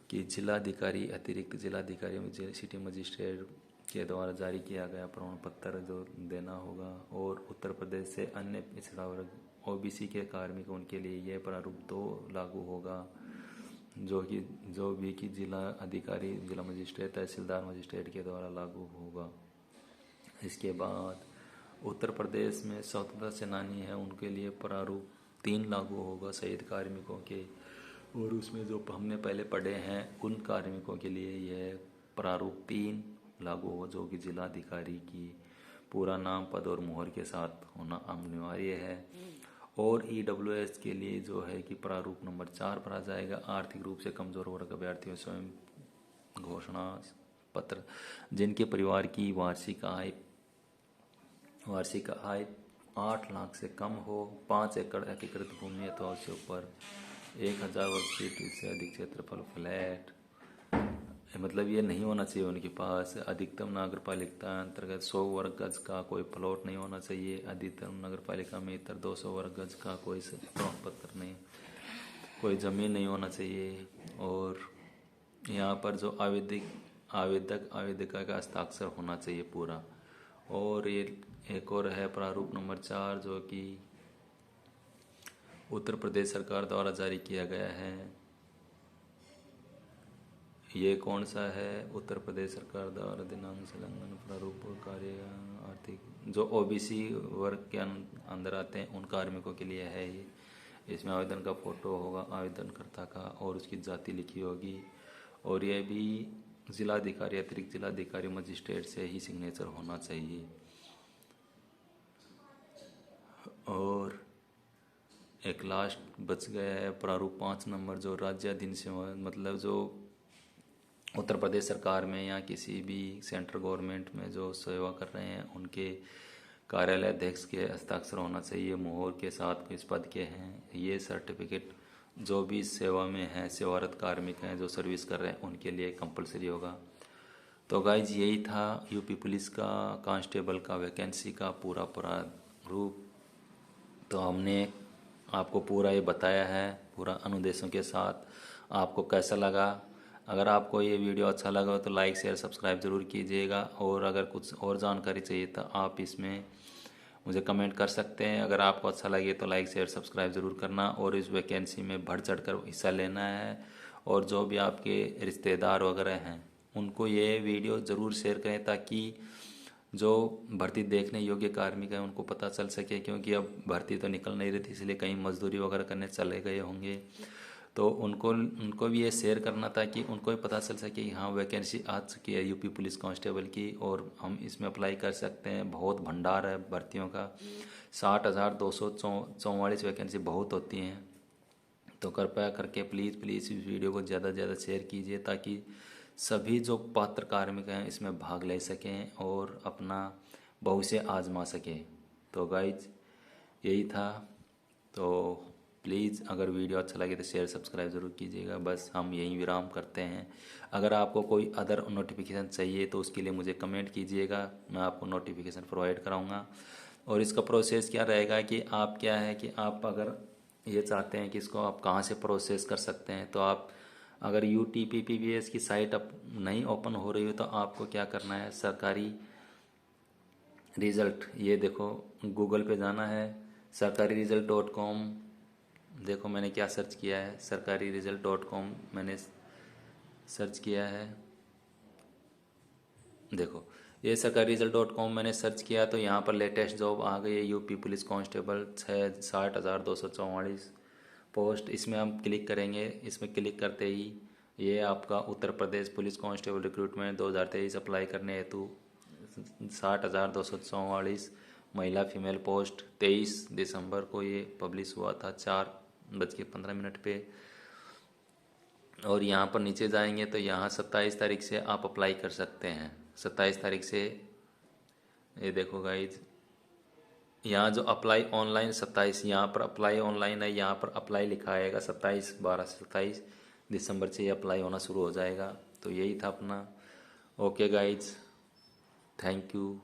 कि जिलाधिकारी, अतिरिक्त जिलाधिकारी में सिटी मजिस्ट्रेट के द्वारा जारी किया गया प्रमाण पत्र जो देना होगा। और उत्तर प्रदेश से अन्य पिछड़ा वर्ग OBC के कार्मिक उनके लिए यह प्रारूप 2 लागू होगा, जो भी कि जिला अधिकारी, जिला मजिस्ट्रेट, तहसीलदार मजिस्ट्रेट के द्वारा लागू होगा। इसके बाद उत्तर प्रदेश में स्वतंत्रता सेनानी है उनके लिए प्रारूप 3 लागू होगा, शहीद कार्मिकों के। और उसमें जो हमने पहले पढ़े हैं उन कार्मिकों के लिए यह प्रारूप 3 लागू होगा, जो कि जिलाधिकारी की पूरा नाम, पद और मुहर के साथ होना अनिवार्य है। और EWS के लिए जो है कि प्रारूप नंबर 4 पर आ जाएगा, आर्थिक रूप से कमजोर वर्ग अभ्यर्थियों स्वयं घोषणा पत्र, जिनके परिवार की वार्षिक आय 8 लाख से कम हो, 5 एकड़ एकीकृत भूमि अथवा उससे ऊपर, 1000 वर्ग फीट से अधिक क्षेत्रफल, फ्लैट, मतलब ये नहीं होना चाहिए उनके पास। अधिकतम नगरपालिका अंतर्गत 100 वर्ग गज का कोई प्लॉट नहीं होना चाहिए, अधिकतम नगरपालिका में इतर 200 वर्ग गज का कोई प्रमाण पत्र नहीं, कोई ज़मीन नहीं होना चाहिए। और यहाँ पर जो आवेदका का हस्ताक्षर होना चाहिए पूरा। और ये एक और है प्रारूप नंबर 4 जो कि उत्तर प्रदेश सरकार द्वारा जारी किया गया है। ये कौन सा है, उत्तर प्रदेश सरकार द्वारा दिनांक संलग्न प्रारूप कार्य आर्थिक जो OBC वर्ग के अंदर आते हैं उन कार्मिकों के लिए है ये। इसमें आवेदन का फोटो होगा आवेदनकर्ता का और उसकी जाति लिखी होगी। और यह भी जिलाधिकारी, अतिरिक्त जिलाधिकारी, मजिस्ट्रेट से ही सिग्नेचर होना चाहिए। और एक लास्ट बच गया है प्रारूप 5 नंबर, जो राज्याधीन सेवा, मतलब जो उत्तर प्रदेश सरकार में या किसी भी सेंट्रल गवर्नमेंट में जो सेवा कर रहे हैं उनके कार्यालय अध्यक्ष के हस्ताक्षर होना चाहिए मोहर के साथ, किस पद के हैं। ये सर्टिफिकेट जो भी सेवा में है, सेवारत कार्मिक हैं जो सर्विस कर रहे हैं उनके लिए कंपलसरी होगा। तो गाइज यही था यूपी पुलिस का कांस्टेबल का वैकेंसी का पूरा रूप। तो हमने आपको पूरा ये बताया है पूरा अनुदेशों के साथ। आपको कैसा लगा? अगर आपको ये वीडियो अच्छा लगा तो लाइक शेयर सब्सक्राइब ज़रूर कीजिएगा। और अगर कुछ और जानकारी चाहिए तो आप इसमें मुझे कमेंट कर सकते हैं। अगर आपको अच्छा लगे तो लाइक शेयर सब्सक्राइब ज़रूर करना और इस वैकेंसी में बढ़ चढ़ कर हिस्सा लेना है। और जो भी आपके रिश्तेदार वगैरह हैं उनको ये वीडियो ज़रूर शेयर करें ताकि जो भर्ती देखने योग्य कार्मिक हैं उनको पता चल सके, क्योंकि अब भर्ती तो निकल नहीं रही थी इसलिए कहीं मजदूरी वगैरह करने चले गए होंगे। तो उनको भी ये शेयर करना ताकि उनको भी पता चल सके कि हाँ वैकेंसी आ चुकी है यूपी पुलिस कांस्टेबल की और हम इसमें अप्लाई कर सकते हैं। बहुत भंडार है भर्तियों का, 60,244 वैकेंसी बहुत होती हैं। तो कृपया करके प्लीज़ प्लीज़ इस वीडियो को ज़्यादा से ज़्यादा शेयर कीजिए ताकि सभी जो पात्र कार्मिक हैं इसमें भाग ले सकें और अपना भविष्य आजमा सकें। तो गाइज यही था। तो प्लीज़ अगर वीडियो अच्छा लगे तो शेयर सब्सक्राइब ज़रूर कीजिएगा। बस हम यहीं विराम करते हैं। अगर आपको कोई अदर नोटिफिकेशन चाहिए तो उसके लिए मुझे कमेंट कीजिएगा, मैं आपको नोटिफिकेशन प्रोवाइड कराऊंगा। और इसका प्रोसेस क्या रहेगा कि आप क्या है कि आप अगर ये चाहते हैं कि इसको आप कहाँ से प्रोसेस कर सकते हैं, तो आप अगर UTPPBS की साइट अब नहीं ओपन हो रही हो तो आपको क्या करना है, सरकारी रिज़ल्ट, ये देखो गूगल पे जाना है sarkariresult.com। देखो मैंने क्या सर्च किया है, sarkariresult.com मैंने सर्च किया है। देखो ये sarkariresult.com मैंने सर्च किया तो यहाँ पर लेटेस्ट जॉब आ गई है यूपी पुलिस कांस्टेबल 60,244 पोस्ट। इसमें हम क्लिक करेंगे। इसमें क्लिक करते ही ये आपका Uttar Pradesh police constable recruitment 2023 apply करने हेतु 60,244 महिला फीमेल पोस्ट 23 दिसंबर को ये पब्लिश हुआ था 4:15 पे। और यहाँ पर नीचे जाएंगे तो यहाँ 27 तारीख से आप अप्लाई कर सकते हैं। 27 तारीख से ये देखो गाइज, यहाँ जो अप्लाई ऑनलाइन 27, यहाँ पर अप्लाई ऑनलाइन है, यहाँ पर अप्लाई लिखा आएगा 27/12 से 27 दिसंबर से ये अप्लाई होना शुरू हो जाएगा। तो यही था अपना। Okay guys, thank you.